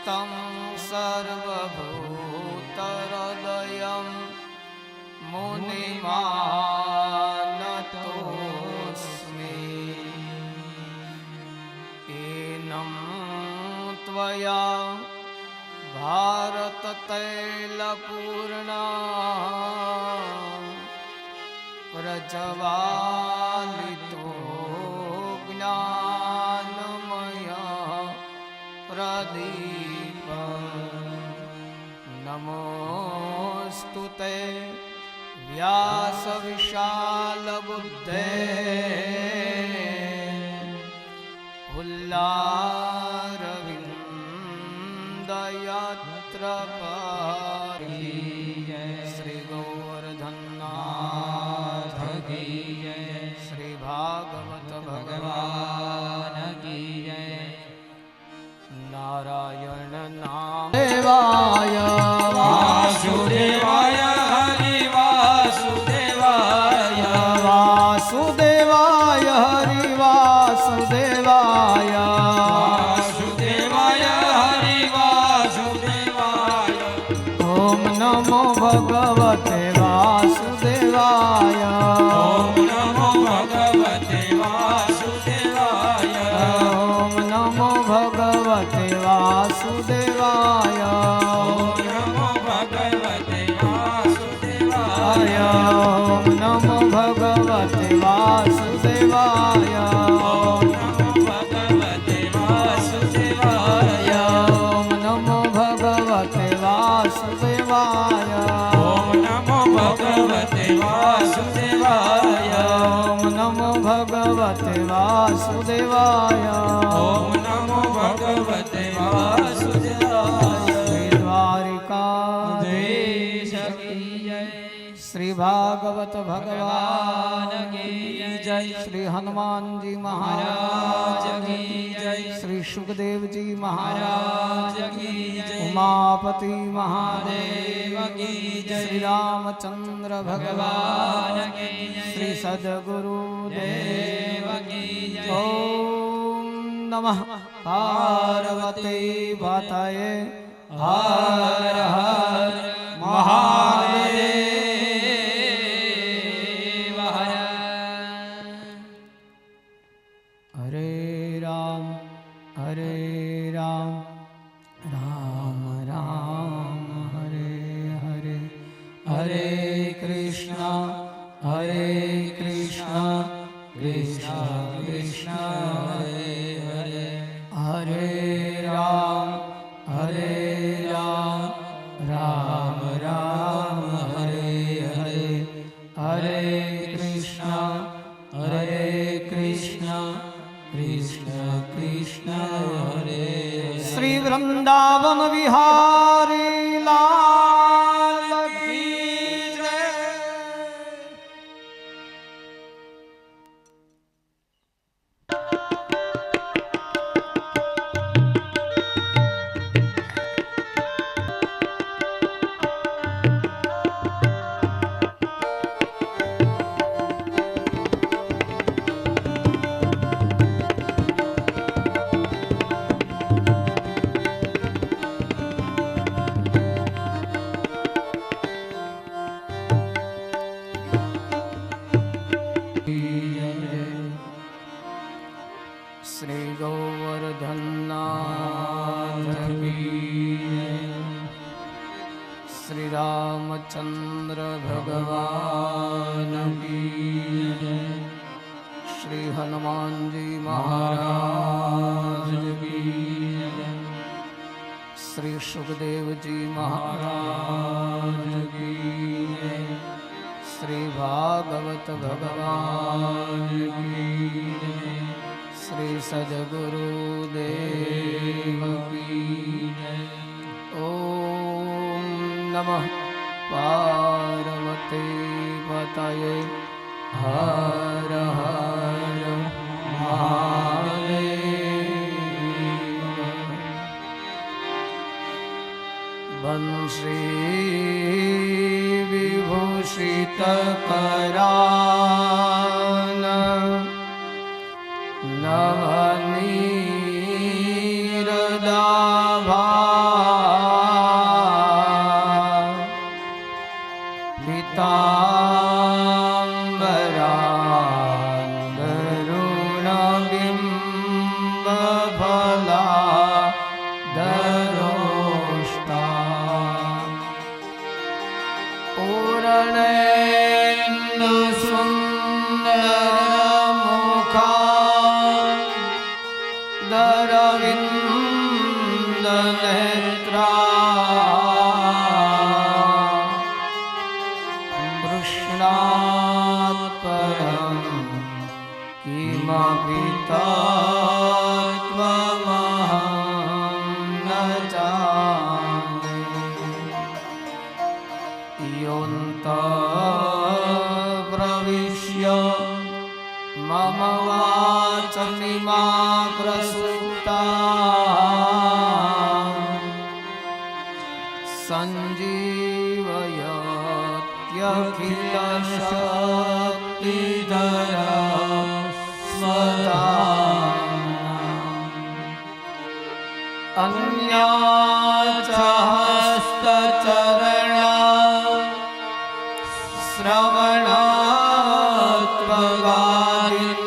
तं सर्वभूतहृदयं मुनिमानतोऽस्मि। एनं त्वया भारततैलपूर्णा प्रज्वालितो ज्ञानमय प्रदीप। नमोऽस्तु ते व्यासविशालबुद्धे हुल्लारविन्दयत्र पारी। श्री गोवर्धननाथ की जय, श्री भागवत भगवान की जय। नारायण नाम देवाय वासुदेवाय हरि वासुदेवाय वासुदेवाय हरि वासुदेवाय वासुदेवाय हरि वासुदेवाय। ओम नमो भगवते वासुदेवाय ओम नमो भगवते वासुदेवाय ओम नमो भगवते वासुदेवाय ओम नमो भगवते वासुदेवाय ओम नमो भगवते वासुदेवाय ओम नमो भगवते वासुदेवाय ओम नमो भगवते वासुदेवाय ओम नमो भगवते वासुदेवाय ओम नमो भगवते वासुदेवाय ओम नमो भगवते वासुदेवाय। श्री द्वारिकाधीश की जय, श्री भागवत भगवान की जय, श्री हनुमान जी महाराज की जय, श्री सुखदेव जी महाराज की जय, उमापति महादेव की जय, श्री रामचंद्र भगवान की जय, श्री सद्गुरु देव की जय। ओम नमः पार्वती पतये हर हर महादेव हर। हरे राम राम राम हरे हरे, हरे कृष्णा कृष्ण कृष्ण हरे हरे, हरे राम राम राम हरे हरे, हरे कृष्ण कृष्ण कृष्ण हरे हरे। श्री वृंदावन विहारी लाल की जय। श्री गोवर्धननाथ की जय, श्री रामचंद्र भगवान की जय, श्री हनुमान जी महाराज की जय, श्री सुखदेव जी महाराज की जय, श्री भागवत भगवान की जय, श्री सद्गुरु देव की जय। ओम नमः पार्वती पतये हर हर महादेव। बंशी विभूषित करान नवनीरदाभा પ્રહલાદરોષ્ટા પૂર્ણેન્દુ સુંદરમુખા દરવિંદનેત્રા કૃષ્ણાત્ પરમ કિમપિ તત્ત્વમહં ન જાને યોऽन्तઃપ્રવિશ્ય મમ વાચમિમા પ્રસુપ્તા સંજીવયત્યખિલશક્તિધરા अन्या च हस्तचरणा श्रवणात्वगादिन्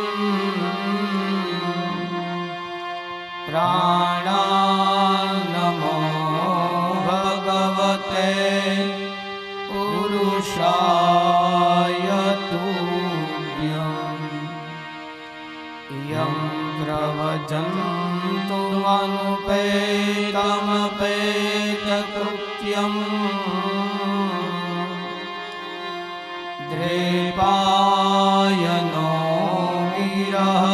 प्राणान्नमो भगवते पुरुषाय तुभ्यम् यं प्रवजन्तु अनुपेतमपेतकृत्यम् द्रेपायनो वीरः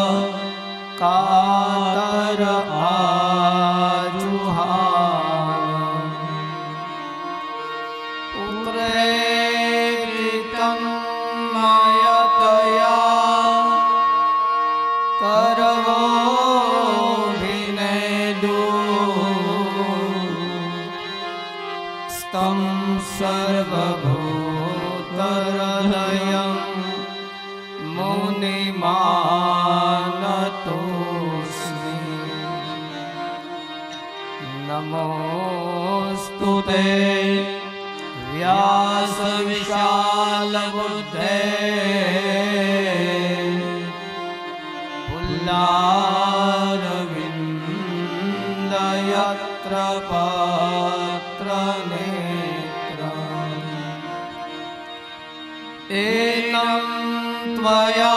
कातर आजुहाव पुत्रेति मयतया करवोभिनेदु स्तं सर्वभूतहृदयं मुनिमानतोऽस्मि नमोऽस्तु ते व्यासविशालबुद्धे पुल्लारविन्दयत्र पात्रनेत्र एनं त्वया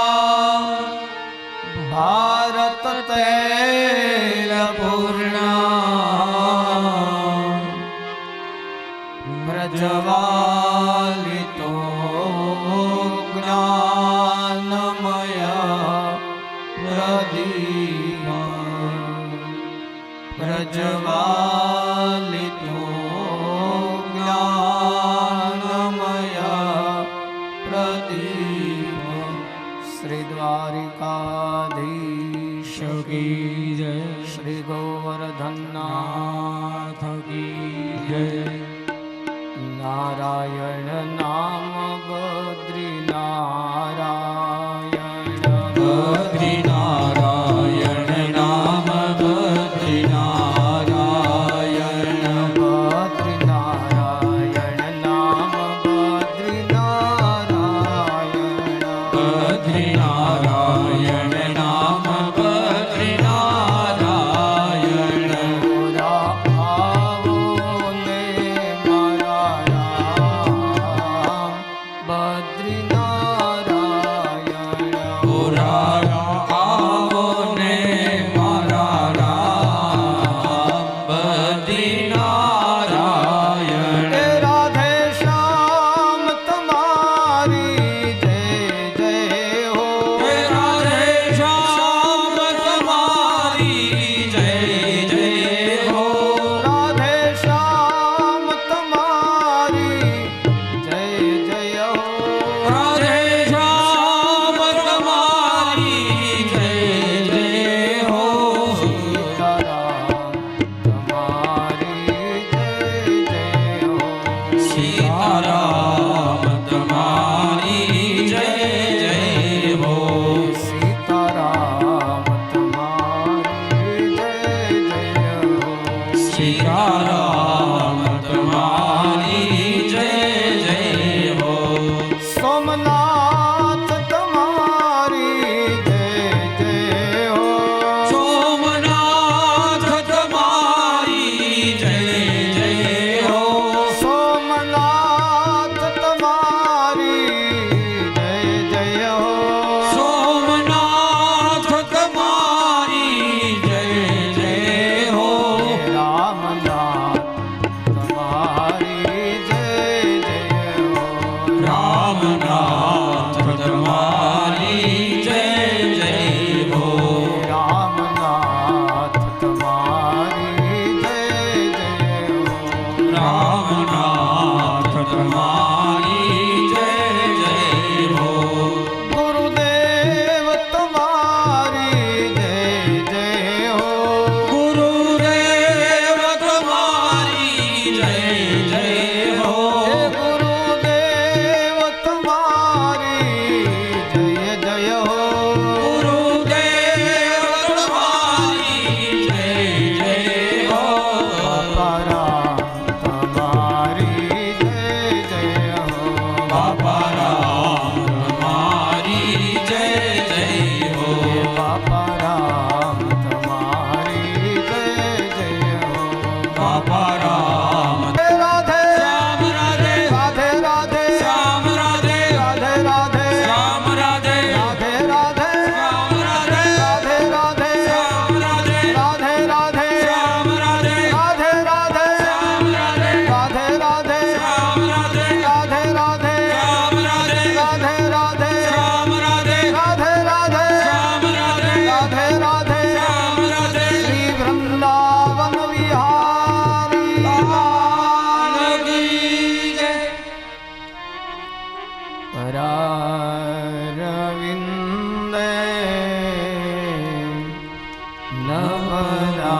भारततैलपूर्णा प्रज्वालितो ज्ञानमय प्रदीप प्रज्वालितो ज्ञानमय प्रदीप श्री द्वारिकाधीश की जय श्री गोवर्धननाथ की जय नारायण नाम बद्री नारायण बद्री नारायण नाम बद्री नारायण बद्री नारायण नाम बद्री नारायण बद्री नारायण नाम बद्री नारायण पदारविन्दं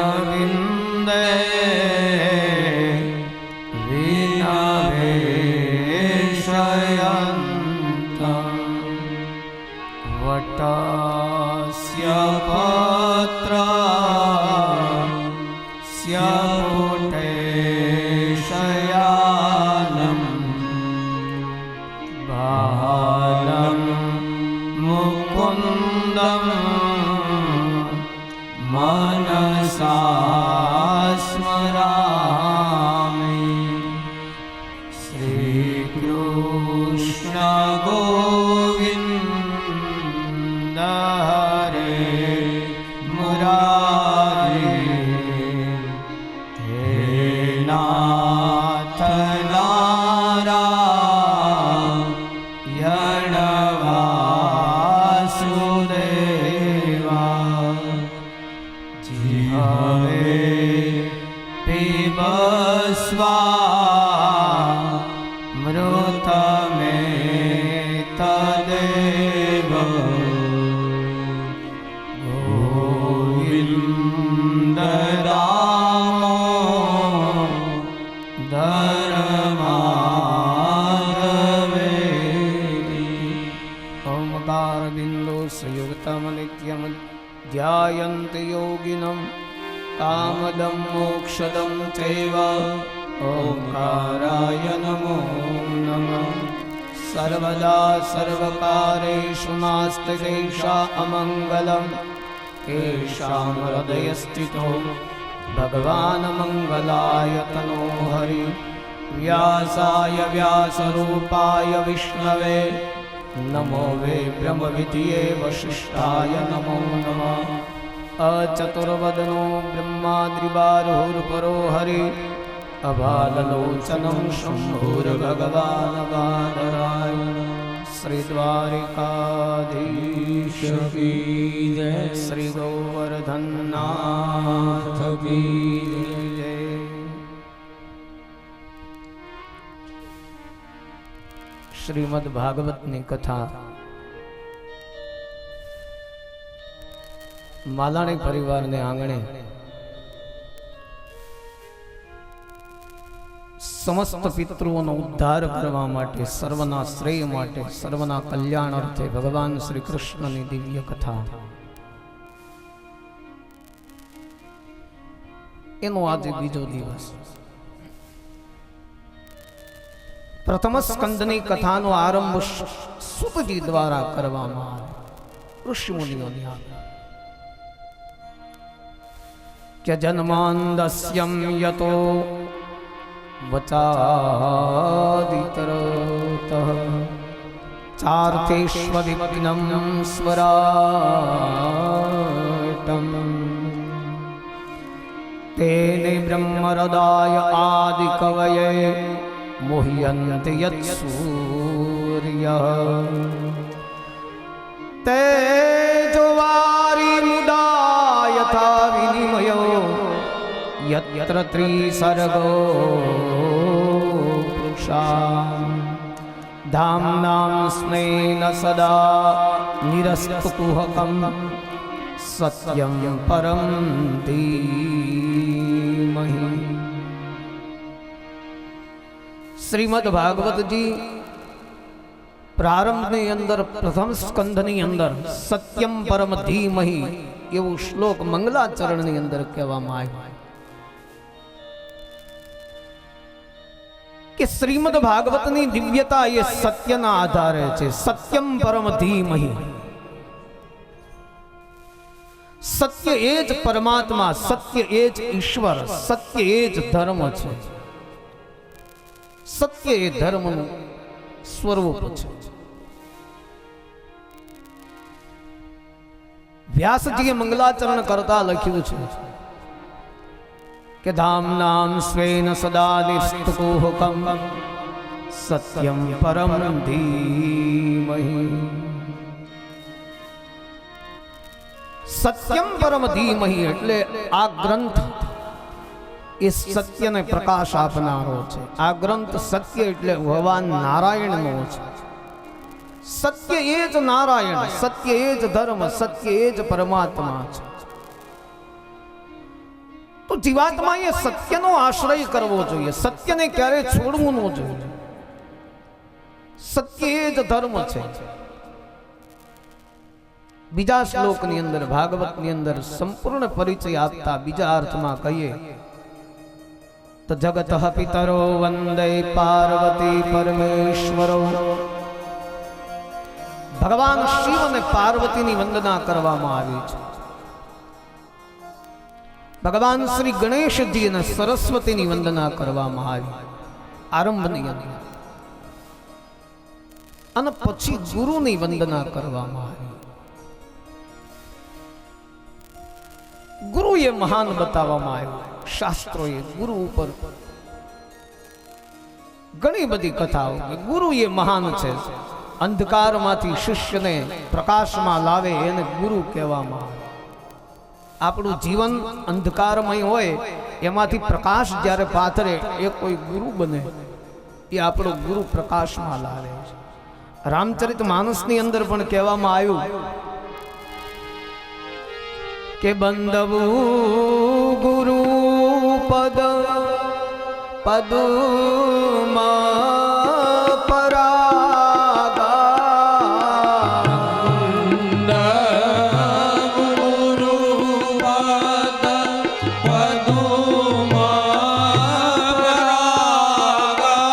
मुखारविन्दे विनवेशयन्तं वटस्य पत्रस्य पुटे शयानं बालं मुकुन्दं मनसा स्मरामि श्रीकृष्ण गोविन्द हरे मुरारी हे नाथ नारायण वासुदेवा जिह्वे पिबस्वा मृतमेतदेव गोविन्द दामोदरमाधवेति ओंकारबिन्दु संयुक्तं नित्यं ध्यायन्ति योगिनं कामदं मोक्षदं चैव ओंकाराय नमो नमः सर्वदा सर्वकारेषु नास्ति देशा अमङ्गलं येषां हृदयस्थितो भगवान् मङ्गलाय तनो हरि व्यासाय व्यासरूपाय विष्णवे नमो वे ब्रह्मविद्ये वसिष्ठाय नमो नमः अचतुर्वदनो ब्रह्माद्रिबाहुर्परो हरि अबाललोचनं शम्भुर्भगवान् बादरायण श्री द्वारिकाधीश की जय श्री गोवर्धननाथ की जय। श्रीमद् भागवतनी कथा मालाणी परिवार ने आंगणे समस्त पितृओं उद्धार करवा माटे सर्वना श्रेय माटे सर्वना कल्याण अर्थे भगवान श्री कृष्ण की दिव्य कथा एनो आज बीजो दिवस प्रथम स्कंदनी कथा नो आरंभ सुतजी द्वारा करवामां आव्यो ऋषि मुनिओनी आज्ञा क्या जन्मान्दस्यं यतो वचादितरतः चार्थेष्वविघ्नं स्वराटम् तेने ब्रह्महृदाय आदिकवये मुह्यन्ति यत्सूर्यः तेजोवारिमुदा यथा विनिमयो यत्र त्रिसर्गो पुरुषा धाम्नां स्मेन सदा निरस्तकुहकं सत्यं परं धीमहि। श्रीमद् भागवत जी प्रारंभ ने अंदर प्रथम स्कंध ની અંદર સત્યમ પરમ ધીમહિ એવો શ્લોક મંગલાચરણ ની અંદર કહેવામાં આવ્યો કે શ્રીમદ ભાગવતની દિવ્યતા એ સત્યના આધારે છે। સત્યમ પરમ ધીમહિ સત્ય એ જ પરમાત્મા સત્ય એ જ ઈશ્વર સત્ય એ જ ધર્મ છે સત્ય એ ધર્મનું સ્વરૂપ છે। વ્યાસજીએ મંગલાચરણ કરતા લખ્યું છે કે ધામનામ સ્વેન સદા નિષ્ઠકોહકમ સત્યમ પરમ ધીમહિ। સત્યમ પરમ ધીમહિ એટલે આ ગ્રંથ એ સત્યને પ્રકાશ આપનારો છે. આ ગ્રંથ સત્ય એટલે ભગવાન નારાયણનો છે. સત્ય એ જ નારાયણ, સત્ય એ જ ધર્મ, સત્ય એ જ પરમાત્મા છે. તો જીવાત્માએ સત્યનો આશ્રય કરવો જોઈએ, સત્યને ક્યારે છોડવું ન જોઈએ. સત્ય એ જ ધર્મ છે. બીજા શ્લોકની અંદર, ભાગવતની અંદર સંપૂર્ણ પરિચય આપતા બીજા અર્થમાં કહીએ તો જગત પિતરો વંદે પાર્વતી પરમેશ્વરો. ભગવાન શિવ અને પાર્વતીની વંદના કરવામાં આવી છે. ભગવાન શ્રી ગણેશજી અને સરસ્વતીની વંદના કરવામાં આવી આરંભની અંદર, અને પછી ગુરુની વંદના કરવામાં આવી. ગુરુ એ મહાન બતાવવામાં આવ્યું. શાસ્ત્રોએ ગુરુ ઉપર ઘણી બધી કથાઓ, ગુરુ એ મહાન છે. અંધકારમાંથી શિષ્યને પ્રકાશમાં લાવે એને ગુરુ કહેવામાં આવે. આપણું જીવન અંધકારમય હોય, એમાંથી પ્રકાશ જ્યારે પાથરે એ કોઈ ગુરુ બને, એ આપણો ગુરુ પ્રકાશમાં લાવે છે. રામચરિત માનસની અંદર પણ કહેવામાં આવ્યું કે બંધવું ગુરુ પદ પદમાં પરાગા. ગુરુ પદ પદમાં પરાગા.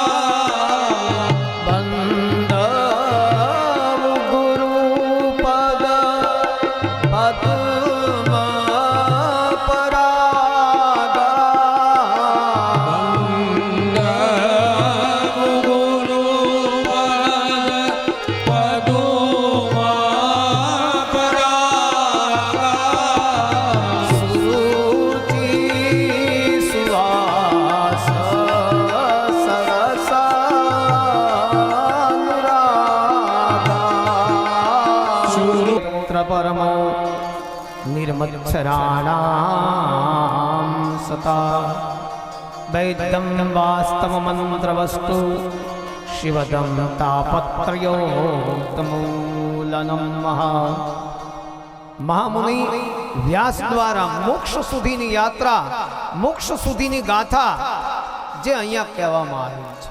બંધવું ગુરુ પદ પદમાં પરાગા. પરમો નિર્મચ્છરાણામ સતા વૈદ્યમ વાસ્તવ મંત્ર વસ્તુ શિવદમ તાપત્રયોતમૂલનમ. મહામુનિ વ્યાસ દ્વારા મોક્ષ સુધીની યાત્રા, મોક્ષ સુધીની ગાથા જે અહીંયા કહેવામાં આવી છે,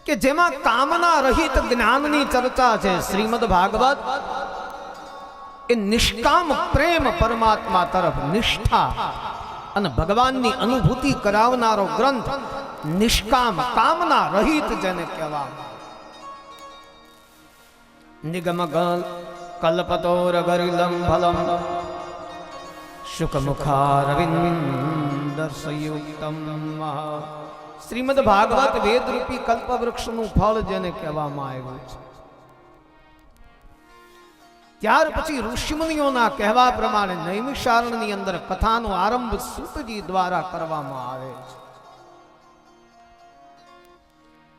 કે જેમાં કામના રહિત જ્ઞાનની ચર્ચા છે. શ્રીમદ ભાગવત એ નિષ્કામ પ્રેમ પરમાત્મા તરફ, નિષ્ઠા અને ભગવાનની અનુભૂતિ કરાવનારો ગ્રંથ. નિષ્કામ, કામના રહિત જેને કહેવામાં. નિગમ કલ્પતોર ગરિલમ ફલમ શુકમુખારવિંદર્શયુક્તમ. શ્રીમદ ભાગવત વેદરૂપી કલ્પવૃક્ષનું ફળ જેને કહેવામાં આવ્યું છે. ત્યાર પછી ઋષિમુનિઓના કહેવા પ્રમાણે નૈમિષારણ્યની અંદર કથાનો આરંભ સૂતજી દ્વારા કરવામાં આવે છે.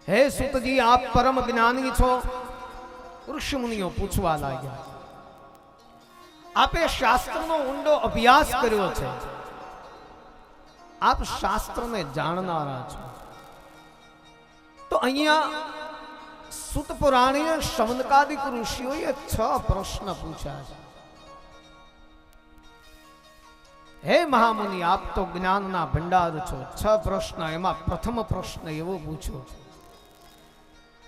હે સૂતજી, આપ પરમ જ્ઞાની છો. ઋષિમુનિઓ પૂછવા લાગ્યા, આપે શાસ્ત્રનો ઊંડો અભ્યાસ કર્યો છે, આપ શાસ્ત્રને જાણનારા છો. તો અહીંયા સૂત પુરાણીએ શૌનકાદિક ઋષિઓએ 6 પ્રશ્ન પૂછ્યા છે. હે મહામુનિ, આપ તો જ્ઞાનના ભંડાર છો. 6 પ્રશ્ન, એમાં પ્રથમ પ્રશ્ન એવો પૂછ્યો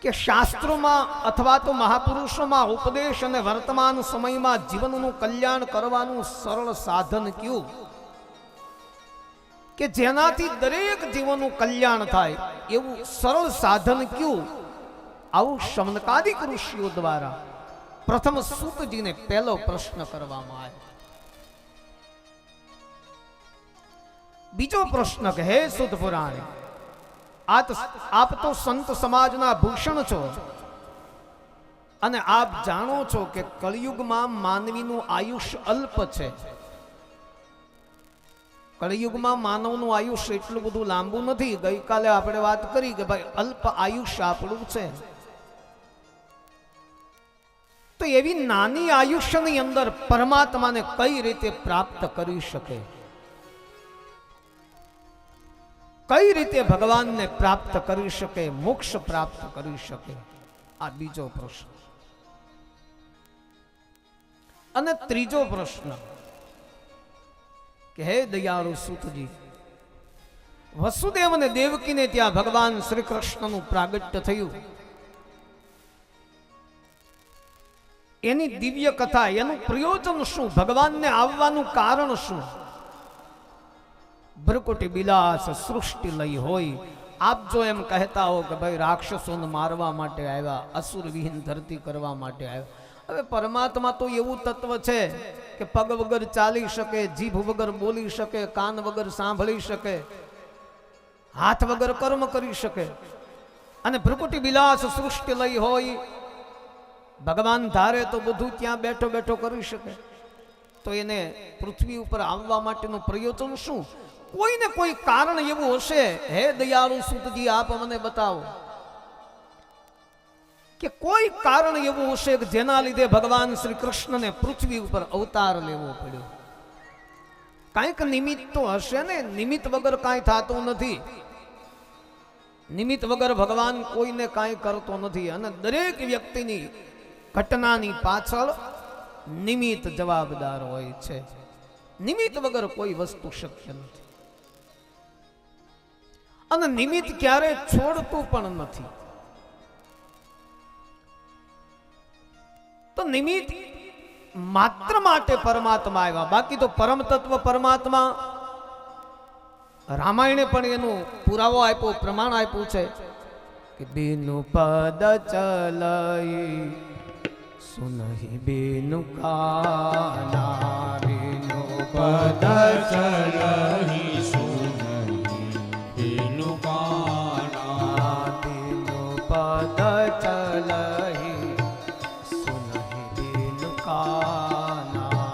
કે શાસ્ત્રોમાં અથવા તો મહાપુરુષોમાં ઉપદેશ અને વર્તમાન સમયમાં જીવનનું કલ્યાણ કરવાનું સરળ સાધન કયું, કે જેનાથી દરેક જીવનનું કલ્યાણ થાય એવું સરળ સાધન કયું. આવું શૌનકાદિક ઋષિઓ દ્વારા પ્રથમ સૂતજીને પહેલો પ્રશ્ન કરવામાં આવ્યો. બીજો પ્રશ્ન કે હે સૂત પુરાણી, આપ તો સંત સમાજના ભૂષણ છો અને આપ જાણો છો કે કળિયુગમાં માનવીનું આયુષ્ય અલ્પ છે. કળિયુગમાં માનવનું આયુષ્ય એટલું બધું લાંબુ નથી. ગઈકાલે આપણે વાત કરી કે ભાઈ અલ્પ આયુષ્ય આપણું છે. તો એવી નાની આયુષ્યની અંદર પરમાત્માને કઈ રીતે પ્રાપ્ત કરી શકે, કઈ રીતે ભગવાનને પ્રાપ્ત કરી શકે, મોક્ષ પ્રાપ્ત કરી શકે, આ બીજો પ્રશ્ન. અને ત્રીજો પ્રશ્ન કે હે દયાળુ સૂતજી, વસુદેવ અને દેવકીને ત્યાં ભગવાન શ્રી કૃષ્ણનું પ્રાગટ્ય થયું, એની દિવ્ય કથા, એનું પ્રયોજન શું, ભગવાનને આવવાનું કારણ શું? ભ્રુકુટી બિલાસ સૃષ્ટિ લઈ હોય, આપ જો એમ કહેતા હો કે ભાઈ રાક્ષસોને મારવા માટે આવ્યા, અસુર વિહીન ધરતી કરવા માટે આવ્યા. હવે પરમાત્મા તો એવું તત્વ છે કે પગ વગર ચાલી શકે, જીભ વગર બોલી શકે, કાન વગર સાંભળી શકે, હાથ વગર કર્મ કરી શકે. અને ભ્રુકુટી બિલાસ સૃષ્ટિ લઈ હોય, ભગવાન ધારે તો બધું ત્યાં બેઠો બેઠો કરી શકે. તો એને પૃથ્વી ઉપર આવવા માટેનું પ્રયોજન શું? કોઈને કોઈ કારણ એવું હશે. હે દયાળુ સૂતજી, આપ મને બતાવો કે કોઈ કારણ એવું હશે કે જેના લીધે ભગવાન શ્રી કૃષ્ણને પૃથ્વી ઉપર અવતાર લેવો પડ્યો. કાંઈક નિમિત્ત તો હશે ને. નિમિત્ત વગર કાંઈ થતું નથી. નિમિત્ત વગર ભગવાન કોઈને કાંઈ કરતો નથી. અને દરેક વ્યક્તિની ઘટનાની પાછળ નિમિત્ત જવાબદાર હોય છે. નિમિત્ત વગર કોઈ વસ્તુ શક્ય નથી. અને નિમિત્ત ક્યારે છોડતું પણ નથી. તો નિમિત્ત માત્ર માટે પરમાત્મા આવ્યા. બાકી તો પરમ તત્વ પરમાત્મા, રામાયણે પણ એનો પુરાવો આપ્યો, પ્રમાણ આપ્યું છે કે બીનુ પદ ચલઈ સુનહી બીનુ કાના, બીનુ પદ ચલહી સુનહી બીનુ કાના, બીનુ પદ ચલહી સુનહી બીનુ કાના,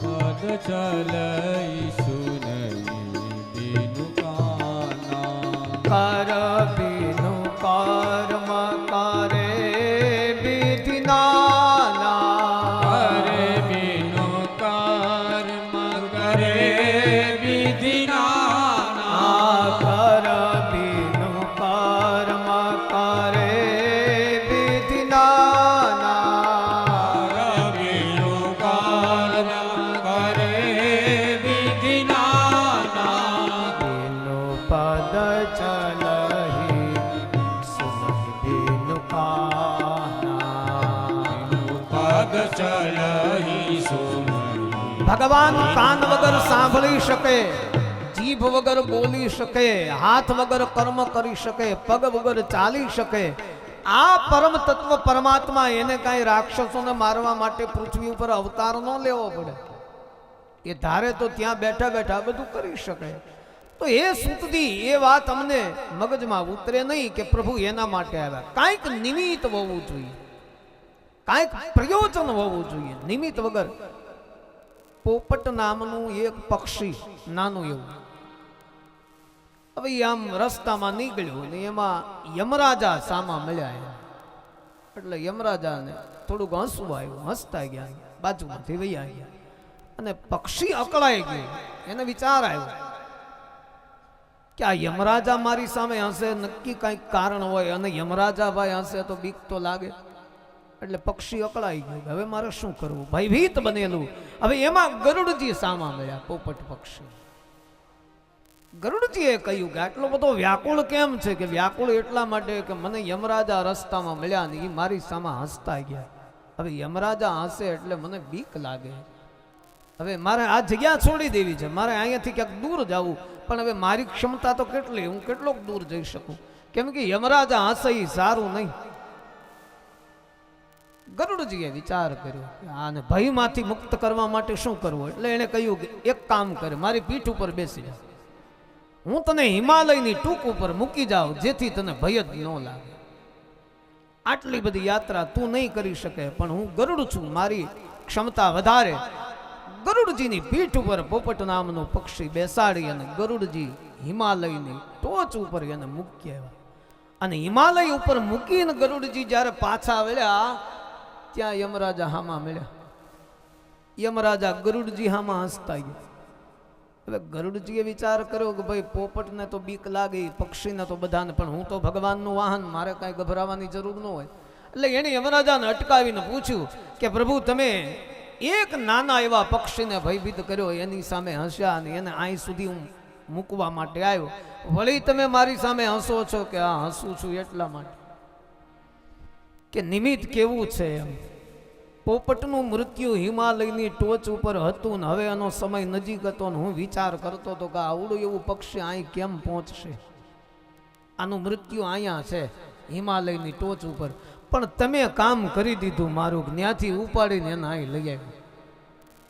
પદ ચલઈ સુનહી બીનુ કાના. કર બીનુ કર્મ કરે વિધિ નાના, કરે બીનુ કર્મ કરે વિધિ નાના, કર બીનુ કર્મ કરે વિધિ નાના, બીનુ કર્મ કરે વિધિ નાના. બીનુ પદ ચલહી સુનહી બીનુ કાના. પદ ચલહી સુનહી. ભગવાન કાન વગર સાંભળી શકે, જીભ વગર બોલી શકે, હાથ વગર કર્મ કરી શકે, પગ વગર ચાલી શકે. આ પરમ તત્વ પરમાત્મા, એને કાંઈ રાક્ષસોને મારવા માટે પૃથ્વી ઉપર અવતાર ન લેવો પડે. એ ધારે તો ત્યાં બેઠા બેઠા બધું કરી શકે. તો એ સૂતજી, એ વાત અમને મગજમાં ઉતરે નહીં કે પ્રભુ એના માટે આવ્યા. કાંઈક નિમિત્ત હોવું જોઈએ, કાંઈક પ્રયોજન હોવું જોઈએ. નિમિત્ત વગર પોપટ નામનું એક પક્ષી નાનું એવું, હવે આમ રસ્તામાં નીકળ્યું ને એમાં યમરાજા સામા મળ્યા એને. એટલે યમરાજાને થોડુંક હસવું આવ્યું, હસતા ગયા, બાજુમાંથી વૈયા ગયા. અને પક્ષી અકળાઈ ગયું. એને વિચાર આવ્યો કે આ યમરાજા મારી સામે હશે, નક્કી કંઈક કારણ હોય. અને યમરાજા ભાઈ હશે તો બીક તો લાગે. એટલે પક્ષી અકળાઈ ગયું. હવે મારે શું કરવું? ભયભીત બનેલું. હવે એમાં ગરુડજી સામા મળ્યા, પોપટ પક્ષી. ગરુડજીએ કહ્યું કે આટલો બધો વ્યાકુળ કેમ છે? કે વ્યાકુળ એટલા માટે કે મને યમરાજા રસ્તામાં મળ્યા ને એ મારી સામે હસતા ગયા. હવે યમરાજા હશે એટલે મને બીક લાગે. હવે મારે આ જગ્યા છોડી દેવી છે, મારે અહીંયાથી ક્યાંક દૂર જવું. પણ હવે મારી ક્ષમતા તો કેટલી, હું કેટલોક દૂર જઈ શકું? કેમ કે યમરાજા હશે એ સારું નહીં. ગરુડજીએ વિચાર કર્યો કે આને ભયમાંથી મુક્ત કરવા માટે શું કરવું. એટલે એને કહ્યું કે એક કામ કરે, મારી પીઠ ઉપર બેસી જા, હું તને હિમાલયની ટૂંક ઉપર મૂકી જાઉં, જેથી તને ભય જ ન લાગે. આટલી બધી યાત્રા તું નહીં કરી શકે, પણ હું ગરુડ છું, મારી ક્ષમતા વધારે. ગરુડજીની પીઠ ઉપર પોપટ નામનું પક્ષી બેસાડી અને ગરુડજી હિમાલયની ટોચ ઉપર એને મૂકી આવ્યા. અને હિમાલય ઉપર મૂકીને ગરુડજી જ્યારે પાછા વળ્યા ત્યાં યમરાજા હામાં મળ્યા. યમરાજા ગરુડજી હામાં હસતા ગયા. હવે ગરુડજીએ વિચાર કર્યો કે ભાઈ પોપટને તો બીક લાગે, પક્ષીને તો બધાને, પણ હું તો ભગવાનનું વાહન, મારે કાંઈ ગભરાવાની જરૂર ન હોય. એટલે એણે યમરાજાને અટકાવીને પૂછ્યું કે પ્રભુ તમે એક નાના એવા પક્ષીને ભયભીત કર્યો, એની સામે હસ્યા અને એને અહીં સુધી હું મૂકવા માટે આવ્યો, વળી તમે મારી સામે હસો છો? કે હા હસું છું એટલા માટે કે નિમિત્ત કેવું છે એમ. પોપટનું મૃત્યુ હિમાલયની ટોચ ઉપર હતું ને હવે એનો સમય નજીક હતો ને હું વિચાર કરતો હતો કે આવડું એવું પક્ષી અહીં કેમ પહોંચશે, આનું મૃત્યુ અહીંયા છે હિમાલયની ટોચ ઉપર, પણ તમે કામ કરી દીધું મારું, ત્યાંથી ઉપાડીને એને અહીં લઈ આવ્યું,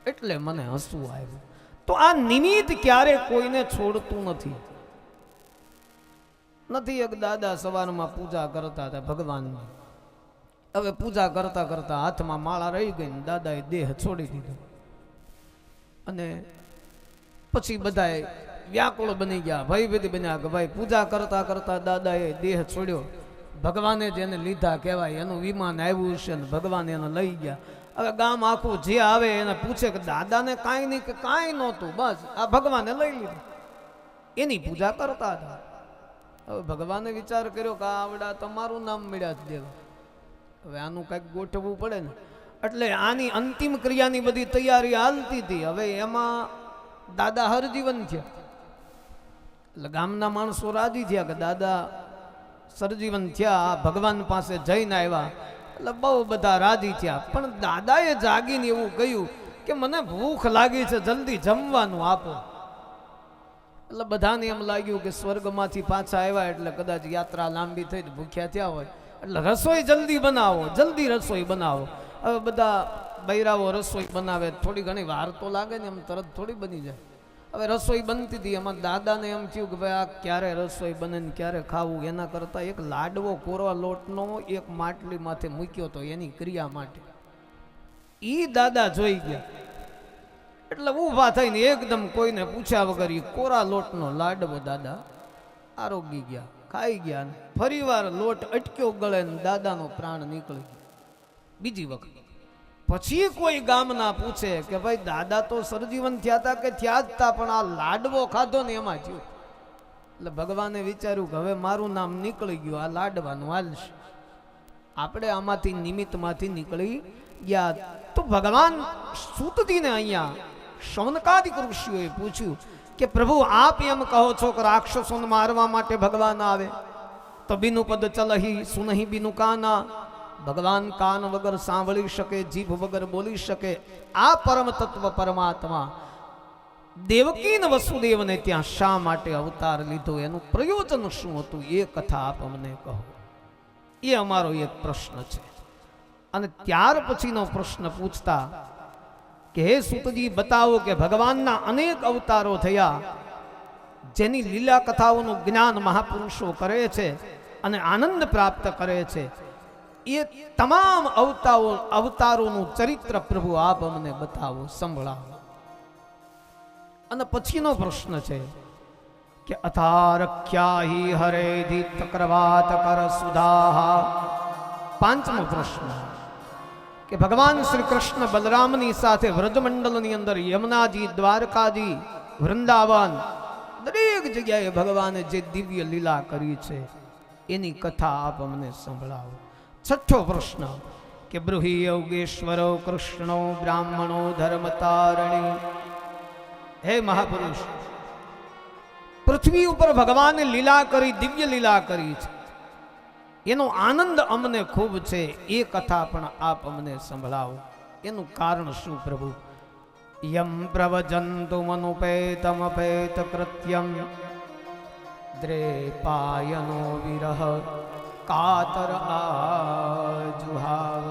એટલે મને હસવું આવ્યું. તો આ નિમિત્ત ક્યારે કોઈને છોડતું નથી. એક દાદા સવારમાં પૂજા કરતા હતા ભગવાનની. હવે પૂજા કરતા કરતા હાથમાં માળા રહી ગઈ ને દાદાએ દેહ છોડી દીધો. અને પછી બધાએ વ્યાકુળ બની ગયા, ભયભીત બન્યા કે ભાઈ પૂજા કરતા કરતા દાદાએ દેહ છોડ્યો, ભગવાને જેને લીધા કહેવાય, એનું વિમાન આવ્યું છે ને ભગવાન એને લઈ ગયા. હવે ગામ આખું જે આવે એને પૂછે કે દાદાને કાંઈ નહીં, કે કાંઈ નહોતું, બસ આ ભગવાને લઈ લીધું. એની પૂજા કરતા હતા. હવે ભગવાને વિચાર કર્યો કે આવડા તમારું નામ મળ્યા જ દેવા, હવે આનું કંઈક ગોઠવવું પડે ને. એટલે આની અંતિમ ક્રિયાની બધી તૈયારી હાલતી હતી. હવે એમાં દાદા હરજીવન થયા. એટલે ગામના માણસો રાજી થયા કે દાદા સરજીવન થયા, ભગવાન પાસે જઈને આવ્યા. એટલે બહુ બધા રાજી થયા. પણ દાદાએ જાગીને એવું કહ્યું કે મને ભૂખ લાગી છે, જલ્દી જમવાનું આપો. એટલે બધાને એમ લાગ્યું કે સ્વર્ગમાંથી પાછા આવ્યા એટલે કદાચ યાત્રા લાંબી થઈ ભૂખ્યા થયા હોય, એટલે રસોઈ જલ્દી બનાવો, જલ્દી રસોઈ બનાવો. હવે બધા બૈરાઓ રસોઈ બનાવે, થોડી ઘણી વાર તો લાગે ને, એમ તરત થોડી બની જાય. હવે રસોઈ બનતી હતી, એમાં દાદાને એમ થયું કે ભાઈ આ ક્યારે રસોઈ બને ને ક્યારે ખાવું, એના કરતાં એક લાડવો કોરવા લોટનો એક માટલી માથે મૂક્યો હતો એની ક્રિયા માટે. ઈ દાદા જોઈ ગયા એટલે ઊભા થઈને એકદમ કોઈને પૂછ્યા વગર ઈ કોરા લોટનો લાડવો દાદા આરોગી ગયા, ખાઈ ગયા. ફરીવાર લોટ અટક્યો ગળે ને દાદાનો પ્રાણ નીકળી ગયો. બીજી વખત પછી કોઈ ગામના પૂછે કે ભાઈ દાદા તો સરજીવન થયા હતા કે થયા જ હતા, પણ આ લાડવો ખાધો ને એમાં થયું. એટલે ભગવાને વિચાર્યું કે હવે મારું નામ નીકળી ગયું, આ લાડવાનું હાલશે, આપણે આમાંથી નિમિત્તમાંથી નીકળી ગયા. તો ભગવાન સૂતજીને અહીંયા શૌનકાદિક ઋષિઓએ પૂછ્યું કે પ્રભુ આપ એમ કહો છો કે રાક્ષસોને મારવા માટે ભગવાન આવે, તો બીનું પદ ચલહી સુનહી બીનું કાના, ભગવાન કાન વગર સાંભળી શકે, જીભ વગર બોલી શકે. આ પરમ તત્વ પરમાત્મા દેવકી ને વસુદેવને ત્યાં શા માટે અવતાર લીધો, એનું પ્રયોજન શું હતું, એ કથા આપ અમને કહો. એ અમારો એક પ્રશ્ન છે. અને ત્યાર પછીનો પ્રશ્ન પૂછતા કે હે સૂતજી બતાવો કે ભગવાનના અનેક અવતારો થયા, જેની લીલા કથાઓનું જ્ઞાન મહાપુરુષો કરે છે અને આનંદ પ્રાપ્ત કરે છે, એ તમામ અવતારોનું ચરિત્ર પ્રભુ આપ અમને બતાવો, સંભળાવો. અને પછીનો પ્રશ્ન છે કે અથારખ્યાહી હરેધિ ચક્રવાત કર સુધાહા. પાંચમો પ્રશ્ન કે ભગવાન શ્રી કૃષ્ણ બલરામની સાથે વ્રજમંડળની અંદર યમુનાજી, દ્વારકાજી, વૃંદાવન દરેક જગ્યાએ ભગવાને જે દિવ્ય લીલા કરી છે એની કથા આપ અમને સંભળાવો. છઠ્ઠો પ્રશ્ન કે બ્રુહી યોગેશ્વરો કૃષ્ણો બ્રાહ્મણો ધર્મતારણી. હે મહાપુરુષ, પૃથ્વી ઉપર ભગવાને લીલા કરી, દિવ્ય લીલા કરી છે, એનો આનંદ અમને ખૂબ છે, એ કથા પણ આપ અમને સંભળાવો. એનું કારણ શું પ્રભુ? યમ પ્રવજંતુ મનુપેતમપેત કૃત્યમ દ્રેપાયનો વિરહ કાતર આજુહાવ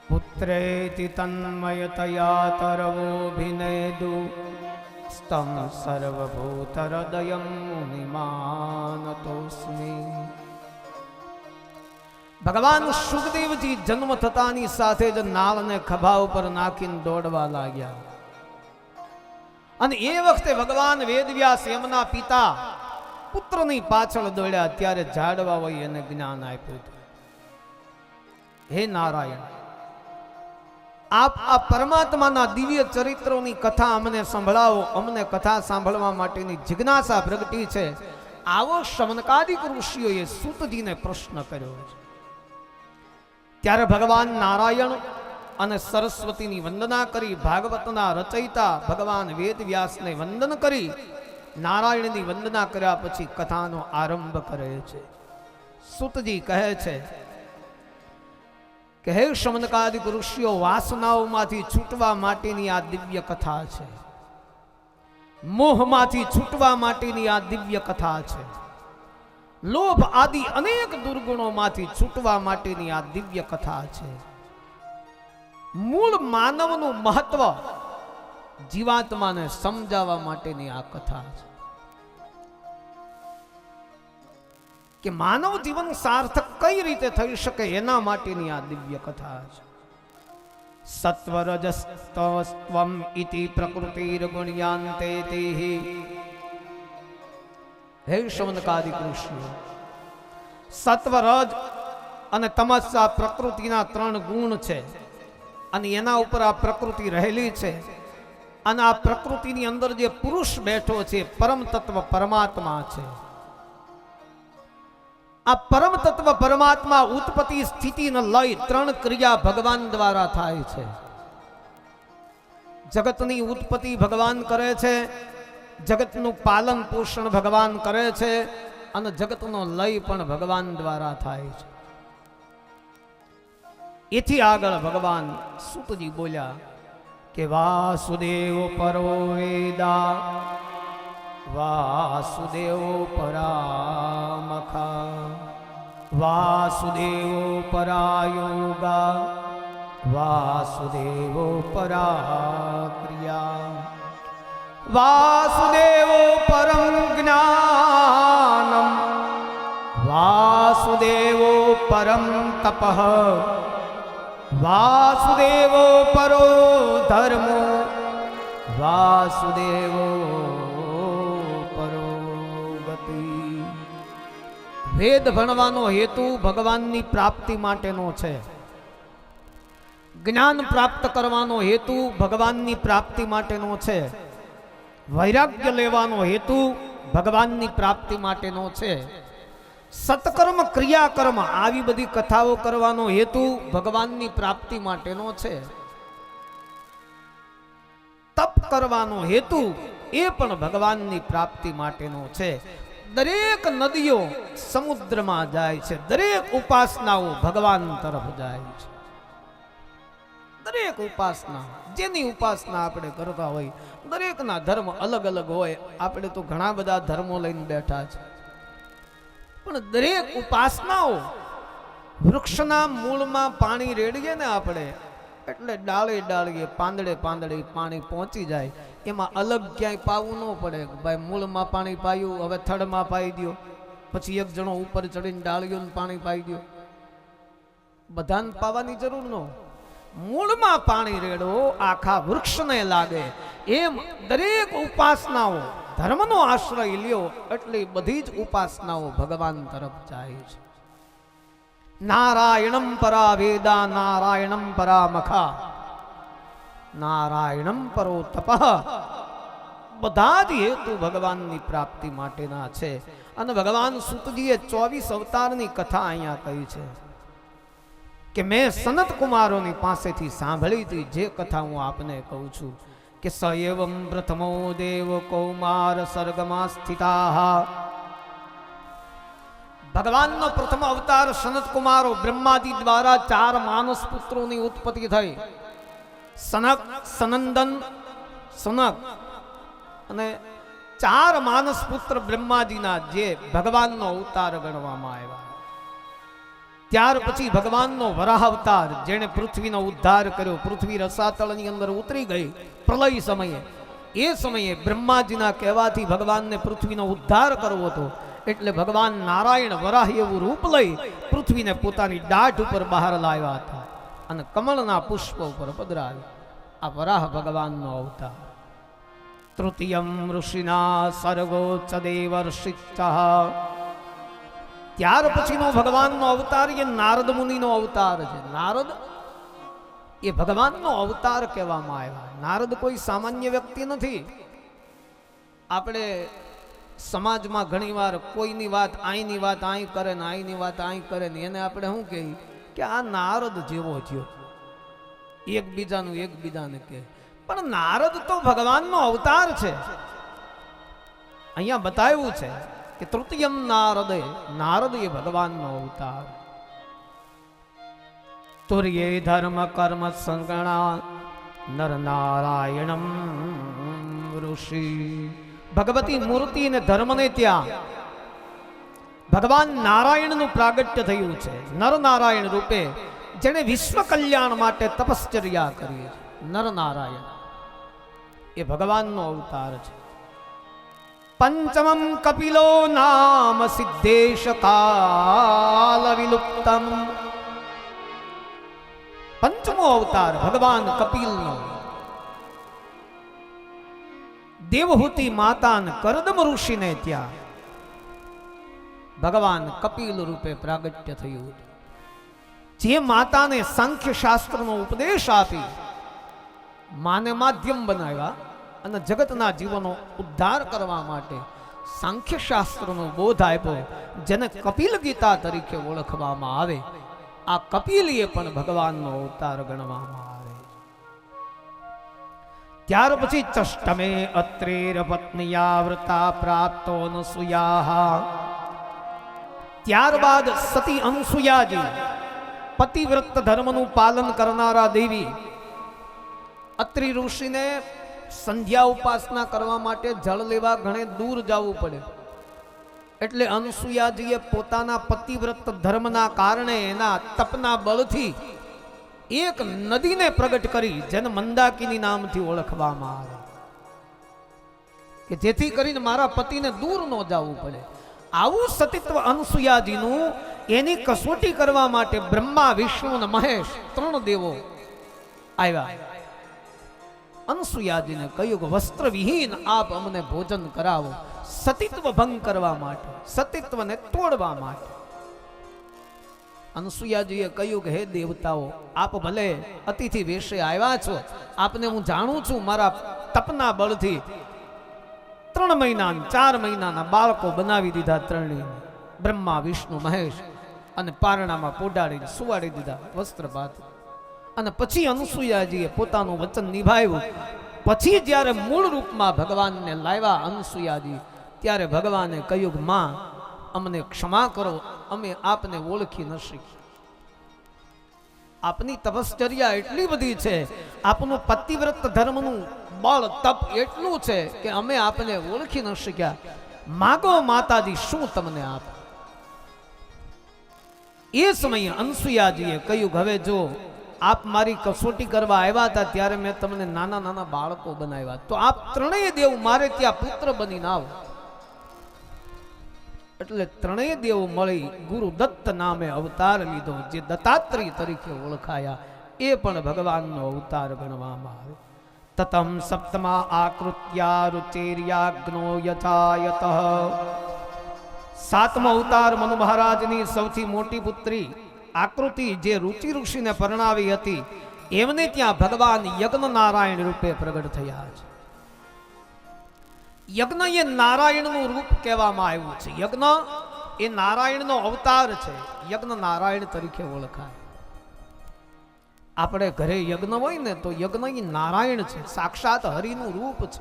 પુત્રેતિ તન્મયતયા તરવોભિનેદુ સ્તમ સર્વભૂતહૃદયં મુનિમાનતોસ્મિ. ભગવાન સુખદેવજી જન્મ થતાની સાથે જ નાળને ખભા ઉપર નાખીને દોડવા લાગ્યા. અને એ વખતે ભગવાન વેદવ્યાસ એમના પિતા પુત્રની પાછળ દોડ્યા, ત્યારે ઝાડવા હોય એને જ્ઞાન આપ્યું હતું. હે નારાયણ, આપ આ પરમાત્માના દિવ્ય ચરિત્રોની કથા અમને સંભળાવો, અમને કથા સાંભળવા માટેની જિજ્ઞાસા પ્રગટી છે. આવો શમનકાદિક ઋષિઓએ સૂતજીને પ્રશ્ન કર્યો છે. ત્યારે ભગવાન નારાયણ અને સરસ્વતીની વંદના કરી, ભાગવતના રચયિતા ભગવાન વેદવ્યાસને વંદન કરી, નારાયણની વંદના કર્યા પછી કથાનો આરંભ કરે છે. સૂતજી કહે છે કે હે શમનકાદિક ઋષિઓ, વાસનાઓમાંથી છૂટવા માટેની આ દિવ્ય કથા છે. મોહમાંથી છૂટવા માટેની આ દિવ્ય કથા છે. લોભ આદિ અનેક દુર્ગુણોમાંથી છૂટવા માટેની આ દિવ્ય કથા છે. મૂળ માનવનું મહત્વ જીવાત્માને સમજાવવા માટેની આ કથા છે. કે માનવ જીવન સાર્થક કઈ રીતે થઈ શકે એના માટેની આ દિવ્ય કથા છે. સત્વરજસ્તવસ્ત્વમ ઇતિ પ્રકૃતિર્ગુણ્યાન્તે તેહિ. હે શમનકાદિક ઋષિઓ, સત્વરજ અને તમસ આ પ્રકૃતિના 3 ગુણ છે અને એના ઉપર આ પ્રકૃતિ રહેલી છે. અને આ પ્રકૃતિની અંદર જે પુરુષ બેઠો છે પરમ તત્વ પરમાત્મા છે. આ પરમ તત્વ પરમાત્મા ઉત્પત્તિ સ્થિતિ ને લય 3 ક્રિયા ભગવાન દ્વારા થાય છે. જગતની ઉત્પત્તિ ભગવાન કરે છે, જગતનું પાલન પોષણ ભગવાન કરે છે અને જગતનો લય પણ ભગવાન દ્વારા થાય છે. એથી આગળ ભગવાન સૂતજી બોલ્યા કે વાસુદેવ પરો વેદા વાસુદેવો પરામખા વાસુદેવો પરાયોગા વાસુદેવો પરાક્રિયા વાસુદેવો પરમ જ્ઞાનમ વાસુદેવો પરમ તપઃ વાસુદેવો પરો ધર્મો વાસુદેવો પરો ગતિ. વેદ ભણવાનો હેતુ ભગવાનની પ્રાપ્તિ માટેનો છે. જ્ઞાન પ્રાપ્ત કરવાનો હેતુ ભગવાનની પ્રાપ્તિ માટેનો છે. વૈરાગ્ય લેવાનો હેતુ ભગવાનની પ્રાપ્તિ માટેનો છે. સત્કર્મ ક્રિયાકર્મ આવી બધી કથાઓ કરવાનો હેતુ ભગવાનની પ્રાપ્તિ માટેનો છે. તપ કરવાનો હેતુ એ પણ ભગવાનની પ્રાપ્તિ માટેનો છે. દરેક નદીઓ સમુદ્રમાં જાય છે, દરેક ઉપાસનાઓ ભગવાન તરફ જાય છે. દરેક ઉપાસના, જેની ઉપાસના આપણે કરતા હોય, દરેકના ધર્મ અલગ અલગ હોય. આપણે તો ઘણા બધા ધર્મો લઈને બેઠા છે, પણ દરેક ઉપાસનાઓ વૃક્ષના મૂળમાં પાણી રેડીએ ને આપણે, એટલે ડાળે ડાળીએ પાંદડે પાંદડે પાણી પહોંચી જાય. એમાં અલગ ક્યાંય પાવું ન પડે. ભાઈ મૂળમાં પાણી પાયું, હવે થડમાં પાઈ દો, પછી એક જણો ઉપર ચડીને ડાળીઓને પાણી પાઈ દો. બધાને પાવાની જરૂર ન. મૂળમાં પાણી રેડો, આખા વૃક્ષને લાગે. એમ દરેક ઉપાસનાઓ ધર્મનો આશ્રય લ્યો એટલે બધી જ ઉપાસનાઓ ભગવાન તરફ જાય છે. નારાયણમ પરા વેદા નારાયણમ પરા મખા નારાયણમ પરો તપઃ. બધા જ હેતુ ભગવાનની પ્રાપ્તિ માટેના છે. અને ભગવાન સૂતજીએ 24 અવતારની કથા અહીંયા કહી છે કે મેં સનત કુમારોની પાસેથી સાંભળી હતી. જે કથા હું આપને કહું છું કે સ એવં પ્રથમો દેવ કૌમાર સર્ગમાં સ્થિતા. ભગવાનનો પ્રથમ અવતાર સનત કુમારો બ્રહ્માજી દ્વારા 4 માનસ પુત્રોની ઉત્પત્તિ થઈ. સનક, સનંદન, સનક અને 4 માનસ પુત્ર બ્રહ્માજીના જે ભગવાનનો અવતાર ગણવામાં આવ્યા. ત્યાર પછી ભગવાનનો વરાહ અવતાર, જેણે પૃથ્વીનો ઉદ્ધાર કર્યો. પૃથ્વી રસાતળની અંદર ઉતરી ગઈ પ્રલય સમયે. એ સમયે બ્રહ્માજીના કહેવાથી ભગવાનને પૃથ્વીનો ઉદ્ધાર કરવો હતો, એટલે ભગવાન નારાયણ વરાહ એવું રૂપ લઈ પૃથ્વીને પોતાની દાઢ ઉપર બહાર લાવ્યા હતા અને કમળના પુષ્પ ઉપર પધરાવ્યા. આ વરાહ ભગવાનનો અવતાર. તૃતીયમ ઋષિના સર્ગોચ્ચ દેવર્ષિચ્છ ત્યાર પછીનો ભગવાનનો અવતાર એ નારદ મુનિનો અવતાર છે. નારદ એ ભગવાનનો અવતાર કહેવામાં આવ્યા. નારદ કોઈ સામાન્ય વ્યક્તિ નથી. આપણે સમાજમાં ઘણીવાર કોઈની વાત અહીંની વાત અહીં કરે ને અહીંની વાત અહીં કરે ને એને આપણે શું કહીએ કે આ નારદ જેવો થયો, એકબીજાનું એકબીજાને કહે. પણ નારદ તો ભગવાનનો અવતાર છે. અહીંયા બતાવ્યું છે કે તૃતીયમ નારદે, નારદ એ ભગવાનનો અવતાર. તુર્યે ધર્મ કર્મ સંગણા નર નારાયણમ ઋષિ. ભગવતી મૂર્તિ અને ધર્મને ત્યાં ભગવાન નારાયણનું પ્રાગટ્ય થયું છે. નર નારાયણ રૂપે જેણે વિશ્વ કલ્યાણ માટે તપશ્ચર્યા કરી. નર નારાયણ એ ભગવાનનો અવતાર છે. પંચમમ કપિલો નામ સિદ્ધેશ કાલ વિલુપ્તમ. પંચમો અવતાર ભગવાન કપિલનો. દેવહૂતિ માતા કરદમ ઋષિને ત્યાં ભગવાન કપિલ રૂપે પ્રાગટ્ય થયું. જે માતાને સાંખ્ય શાસ્ત્રનો ઉપદેશ આપી માને માધ્યમ બનાવ્યા અને જગતના જીવનો ઉદ્ધાર કરવા માટે સાંખ્ય શાસ્ત્રનો બોધ આપ્યો, જેને કપિલ ગીતા તરીકે ઓળખવામાં આવે. આ કપિલીએ પણ ભગવાનનો અવતાર ગણવામાં આવે. ત્યાર પછી ચષ્ટમે અત્રેર પત્નિયા વ્રતા પ્રાપ્તો અનસુયા. ત્યારબાદ સતી અનસુયાજી પતિવ્રત ધર્મનું પાલન કરનારા દેવી. અત્રિ ઋષિને સંધ્યા ઉપાસના કરવા માટે જળ લેવા ઘણે દૂર જવું પડે, એટલે અનસુયાજીએ પોતાના પતિવ્રત ધર્મના કારણે એના તપના બળથી એક નદીને પ્રગટ કરી, જેને મંદાકિની નામથી ઓળખવામાં આવે, કે જેથી કરીને મારા પતિને દૂર ન જવું પડે. આવું સતીત્વ અનસુયાજીનું એની કસોટી કરવા માટે બ્રહ્મા, વિષ્ણુ અને મહેશ ત્રણ દેવો આવ્યા. અનસુયાજીને કહ્યું કે વસ્ત્ર વિહીન આપ અમને ભોજન કરાવો, સતીત્વ ભંગ કરવા માટે, સતીત્વને તોડવા માટે. અનસુયાજીએ કહ્યું કે હે દેવતાઓ, આપ ભલે અતિથિ વેશે આવ્યા છો, આપને હું જાણું છું મારા તપના બળથી 3 મહિના 4 મહિનાના બાળકો બનાવી દીધા ત્રણેય, બ્રહ્મા, વિષ્ણુ, મહેશ, અને પારણામાં પોડાડીને સુવાડી દીધા વસ્ત્રપાત. અને પછી અનસુયાજીએ પોતાનું વચન નિભાવ્યું. પછી જ્યારે મૂળ રૂપમાં ભગવાનને લાવ્યા અનસુયાજી, ત્યારે ભગવાને કહ્યું કે માં, અમને ક્ષમા કરો, અમે આપને ઓળખી ન શીખી. આપની તપશ્ચર્યા એટલી બધી છે, આપનું પતિવ્રત ધર્મનું બળ તપ એટલું છે કે અમે આપને ઓળખી ન શક્યા. માગો માતાજી, શું તમને આપ. એ સમયે અનસુયાજીએ કહ્યું કે હવે જો આપ મારી કસોટી કરવા આવ્યા હતા ત્યારે મેં તમને નાના નાના બાળકો બનાવ્યા, તો આપ ત્રણેય દેવ મારે ત્યાં પુત્ર બનીને આવો. એટલે ત્રણેય દેવો મળી ગુરુ દત્ત નામે અવતાર લીધો, જે દત્તાત્રેય તરીકે ઓળખાયા. એ પણ ભગવાનનો અવતાર ગણવામાં આવે. તતમ સપ્તમા આકૃત્યા રુચિર્યાગ્નો યથાયતઃ. 7મો અવતાર મનુ મહારાજની સૌથી મોટી પુત્રી આકૃતિ, જે રુચિ ઋષિને પરણાવી હતી, એમને ત્યાં ભગવાન યજ્ઞ નારાયણ રૂપે પ્રગટ થયા છે. યજ્ઞ એ નારાયણનું રૂપ કહેવામાં આવ્યું છે. યજ્ઞ એ નારાયણનો અવતાર છે. યજ્ઞ નારાયણ તરીકે ઓળખાય. આપણે ઘરે યજ્ઞ હોય ને તો યજ્ઞ એ નારાયણ છે, સાક્ષાત હરિનું રૂપ છે.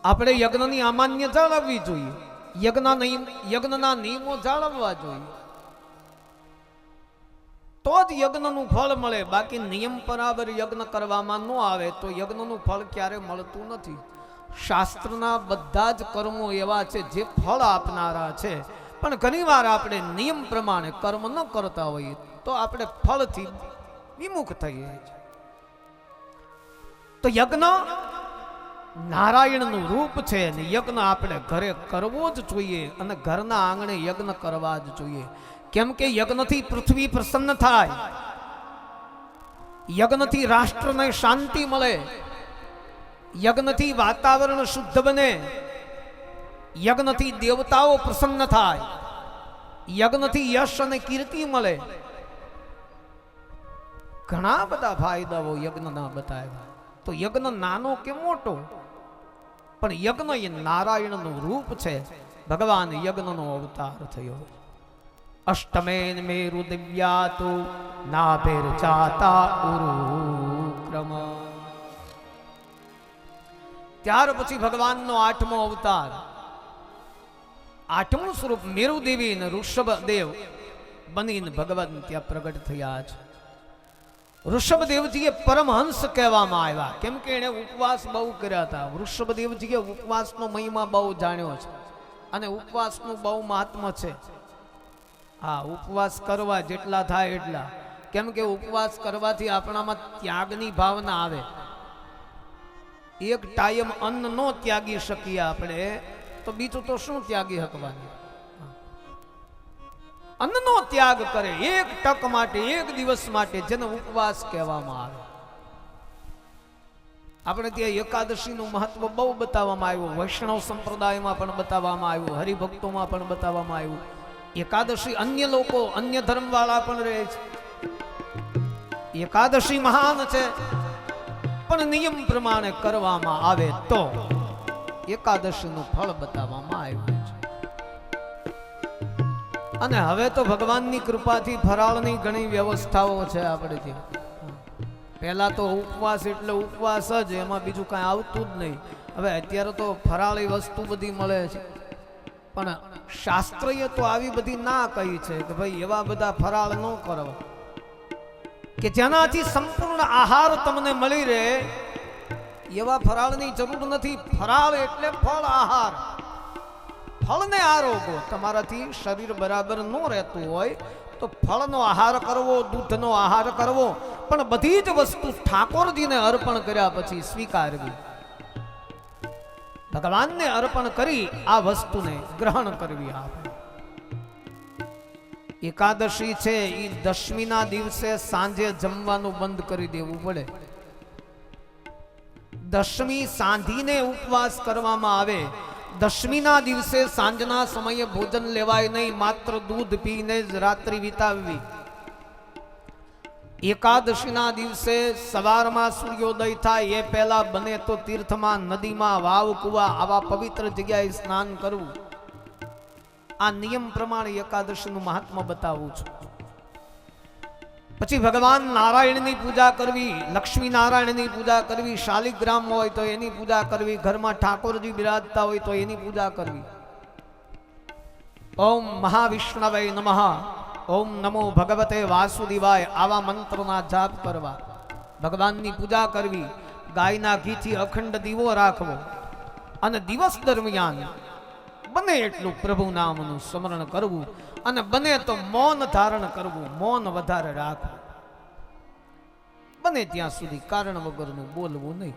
આપણે યજ્ઞની અમાન્ય જાળવવી જોઈએ, યજ્ઞના નિયમો જાળવવા જોઈએ, તો જ યજ્ઞનું ફળ મળે. બાકી નિયમ બરાબર યજ્ઞ કરવામાં ન આવે તો યજ્ઞનું ફળ ક્યારે મળતું નથી. શાસ્ત્રના બધા જ કર્મો એવા છે જે ફળ આપનારા છે, પણ ઘણીવાર આપણે નિયમ પ્રમાણે કર્મ ન કરતા હોઈએ તો આપણે ફળથી વિમુખ થઈએ છીએ. તો યજ્ઞ નારાયણનું રૂપ છે, અને યજ્ઞ આપણે ઘરે કરવો જ જોઈએ, અને ઘરના આંગણે યજ્ઞ કરવા જ જોઈએ. કેમ કે યજ્ઞથી પૃથ્વી પ્રસન્ન થાય, યજ્ઞથી રાષ્ટ્રને શાંતિ મળે, યજ્ઞથી વાતાવરણ શુદ્ધ બને, યજ્ઞથી દેવતાઓ પ્રસન્ન થાય, યજ્ઞથી યશ અને કીર્તિ મળે. ઘણા બધા ફાયદાઓ યજ્ઞના બતાવ્યા. તો યજ્ઞ નાનો કે મોટો, પણ યજ્ઞ એ નારાયણનું રૂપ છે. ભગવાન યજ્ઞનો અવતાર થયો. અષ્ટમેન મેરુ દિવ્યાતુ નાભેર ચાતા ઉરુક્રમ. ત્યાર પછી ભગવાનનો આઠમો અવતાર, આઠમું સ્વરૂપ મેરુદેવી ને ઋષભદેવ બનીને ભગવાન ત્યાં પ્રગટ થયા છે. ઋષભદેવજીએ પરમહંસ કહેવામાં આવ્યા, કેમ કે એને ઉપવાસ બહુ કર્યા હતા. ઋષભદેવજીએ ઉપવાસનો મહિમા બહુ જાણ્યો છે અને ઉપવાસનું બહુ મહાત્મ છે. હા, ઉપવાસ કરવા જેટલા થાય એટલા, કેમ કે ઉપવાસ કરવાથી આપણામાં ત્યાગની ભાવના આવે. એક ટાઈમ અન્ન નો ત્યાગી શકીએ આપણે, તો બીજું તો શું ત્યાગી શકવાનું? અન્નનો ત્યાગ કરે એક ટક માટે, એક દિવસ માટે, જેને ઉપવાસ કહેવામાં આવે. આપણે ત્યાં એકાદશીનું મહત્વ બહુ બતાવવામાં આવ્યું, વૈષ્ણવ સંપ્રદાયમાં પણ બતાવવામાં આવ્યું, હરિભક્તોમાં પણ બતાવવામાં આવ્યું. એકાદશી અન્ય લોકો, અન્ય ધર્મ વાળા પણ રહે છે. એકાદશી મહાન છે, પણ નિયમ પ્રમાણે કરવામાં આવે તો એકાદશીનું ફળ બતાવવામાં આવ્યું છે. અને હવે તો ભગવાનની કૃપાથી ફરાળની ઘણી વ્યવસ્થાઓ છે આપણે ત્યાં. પહેલા તો ઉપવાસ એટલે ઉપવાસ જ, એમાં બીજું કાંઈ આવતું જ નહીં. હવે અત્યારે તો ફરાળી વસ્તુ બધી મળે છે, પણ શાસ્ત્રએ તો આવી બધી ના કહી છે કે ભાઈ એવા બધા ફરાળ ન કરવા, કે જેનાથી સંપૂર્ણ આહાર તમને મળી રહે. એવા ફરાળની જરૂર નથી. ફરાળ એટલે ફળ આહાર, ફળને આરોગો. તમારાથી શરીર બરાબર ન રહેતું હોય તો ફળનો આહાર કરવો, દૂધનો આહાર કરવો, પણ બધી જ વસ્તુ ઠાકોરજીને અર્પણ કર્યા પછી સ્વીકારવી. ભગવાનને અર્પણ કરી આ વસ્તુને ગ્રહણ કરવી. આપણે એકાદશી છે એ દશમીના દિવસે સાંજે જમવાનું બંધ કરી દેવું પડે. દશમી સાંધીને ઉપવાસ કરવામાં આવે. દશમીના દિવસે સાંજના સમયે ભોજન લેવાય નહીં, માત્ર દૂધ પીને જ રાત્રિ વિતાવવી. એકાદશીના દિવસે સવારમાં સૂર્યોદય થાય એ પહેલા બને તો તીર્થમાં, નદીમાં, વાવ, કુવા આવા પવિત્ર જગ્યાએ સ્નાન કરવું. આ નિયમ પ્રમાણે એકાદશીનું મહાત્મ્ય બતાવું છું. પછી ભગવાન નારાયણની પૂજા કરવી, લક્ષ્મી નારાયણની પૂજા કરવી, શાલિગ્રામ હોય તો એની પૂજા કરવી, ઘરમાં ઠાકોરજી બિરાજતા હોય તો એની પૂજા કરવી. ઓમ મહાવિષ્ણવે નમઃ, ઓમ નમો ભગવતે વાસુદેવાય આવા મંત્રના જાપ કરવા, ભગવાનની પૂજા કરવી. ગાયના ઘીથી અખંડ દીવો રાખવો અને દિવસ દરમિયાન બને એટલું પ્રભુ નામનું સ્મરણ કરવું અને બને તો મૌન ધારણ કરવું, મૌન વધારે રાખવું. બને ત્યાં સુધી કારણ વગરનું બોલવું નહીં,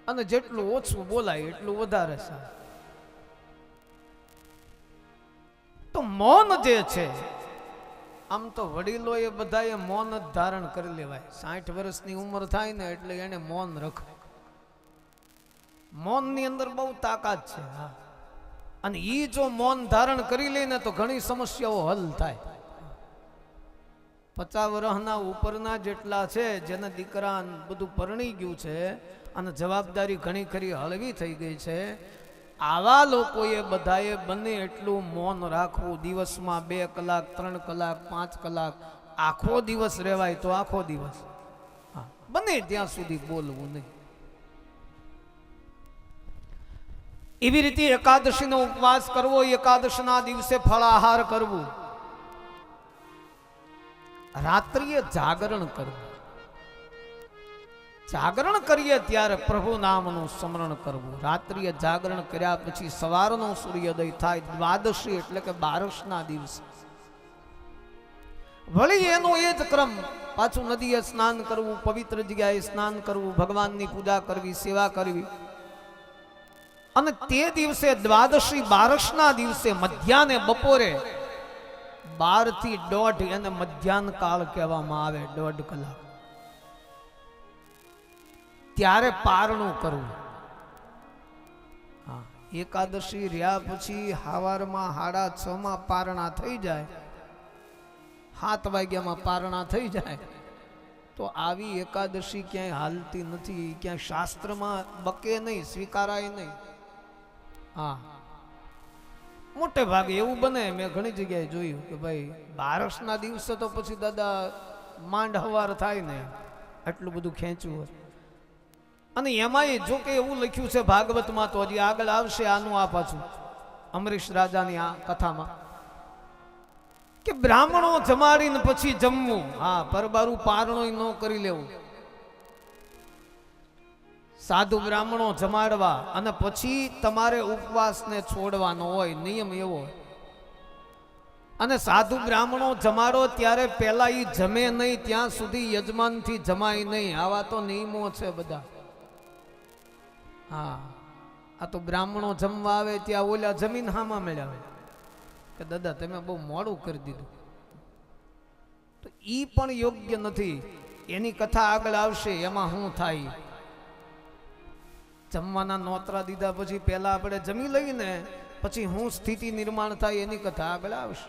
અને જેટલું ઓછું બોલાય એટલું વધારે સારું. તો મૌન જે છે, આમ તો વડીલોએ બધાએ મૌન જ ધારણ કરી લેવાય. 60 વર્ષની ઉંમર થાય ને એટલે એને મૌન રખાય. મૌનની અંદર બહુ તાકાત છે. હા, અને એ જો મૌન ધારણ કરી લે ને તો ઘણી સમસ્યાઓ હલ થાય. 50 વર્ષના ઉપરના જેટલા છે, જેને દીકરા બધું પરણી ગયું છે અને જવાબદારી ઘણી ખરી હળવી થઈ ગઈ છે, આવા લોકોએ બધાએ બને એટલું મૌન રાખવું. દિવસમાં 2 કલાક, 3 કલાક, 5 કલાક, આખો દિવસ રહેવાય તો આખો દિવસ. હા, બને ત્યાં સુધી બોલવું નહીં. એવી રીતે એકાદશીનો ઉપવાસ કરવો, એકાદશીના દિવસે ફળાહાર કરવું, રાત્રિએ જાગરણ કરવું. જાગરણ કરીએ ત્યારે પ્રભુ નામનું સ્મરણ કરવું. રાત્રિએ જાગરણ કર્યા પછી સવારનો સૂર્યોદય થાય, દ્વાદશી એટલે કે 12ના દિવસે વળી એનો એ જ ક્રમ, પાછું નદીએ સ્નાન કરવું, પવિત્ર જગ્યાએ સ્નાન કરવું, ભગવાનની પૂજા કરવી, સેવા કરવી. અને તે દિવસે દ્વાદશી 12ના દિવસે મધ્યાહને, બપોરે 12 થી 1:30 એને મધ્યાહન કાળ કહેવામાં આવે, 1.5 કલાક. ત્યારે પારણું કરવું. હા, એકાદશી રહ્યા પછી સવારમાં 6:30 પારણા થઈ જાય, 7 વાગ્યામાં પારણા થઈ જાય, તો આવી એકાદશી ક્યાંય હાલતી નથી, ક્યાંય શાસ્ત્રમાં બકે નહીં, સ્વીકારાય નહીં. હા, મોટે ભાગે એવું બને. મેં ઘણી જગ્યાએ જોયું કે ભાઈ બારસના દિવસે તો પછી દાદા માંડ હવાર થાય ને, એટલું બધું ખેંચવું હોય. અને એમાંય જો કે એવું લખ્યું છે ભાગવતમાં, તો હજી આગળ આવશે આનું આ પાછું અમરીશ રાજાની આ કથામાં, કે બ્રાહ્મણો જમાડીને પછી જમવું. હા, પરબારું પારણો ન કરી લેવું, સાધુ બ્રાહ્મણો જમાડવા અને પછી તમારે ઉપવાસને છોડવાનો હોય, નિયમ એવો. અને સાધુ બ્રાહ્મણો જમાડો ત્યારે પહેલા ઈ જમે નહીં ત્યાં સુધી યજમાનથી જમાય નહીં. આવા તો નિયમો છે બધા. હા, આ તો બ્રાહ્મણો જમવા આવે ત્યાં ઓલા જમીન હામાં મળ્યા કે દાદા તમે બહુ મોડું કરી દીધું, તો ઈ પણ યોગ્ય નથી. એની કથા આગળ આવશે, એમાં શું થાય. જમવાના નોતરા દીધા પછી પહેલા આપણે જમી લઈને પછી શું સ્થિતિ નિર્માણ થાય એની કથા આગળ આવશે.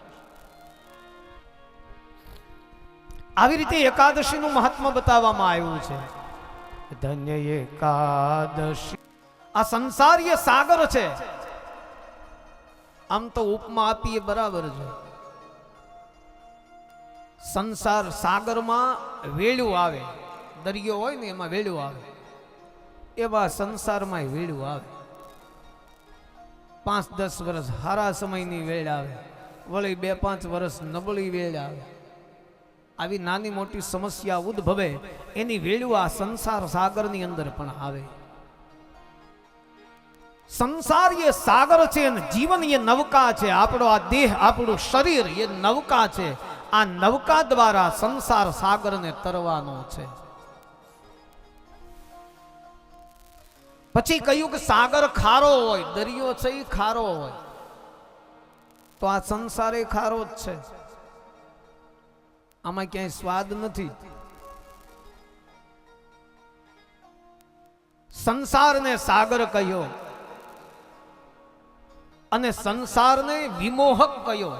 આવી રીતે એકાદશીનું મહાત્મ્ય બતાવવામાં આવ્યું છે. ધન્ય એકાદશી. આ સંસારીય સાગર છે. આમ તો ઉપમા આપીએ બરાબર છે. સંસાર સાગરમાં વેળું આવે, દરિયો હોય ને એમાં વેળું આવે, એવા સંસારમાં વેળું આવે. 5-10 વર્ષ હારા સમયની વેળ આવે, વળી 2-5 વર્ષ નબળી વેળ આવે. આવી નાની મોટી સમસ્યા ઉદ્ભવે એની વેળું આ સંસાર સાગરની અંદર પણ આવે. સંસાર એ સાગર છે અને જીવન એ નૌકા છે. આપણો આ દેહ, આપણું શરીર એ નૌકા છે. આ નૌકા દ્વારા સંસાર સાગરને તરવાનો છે. પછી કહ્યું કે સાગર ખારો હોય, દરિયો છે એ ખારો હોય, તો આ સંસાર એ ખારો જ છે. આમાં ક્યાંય સ્વાદ નથી. સંસારને સાગર કહ્યો અને સંસારને વિમોહક કહ્યો,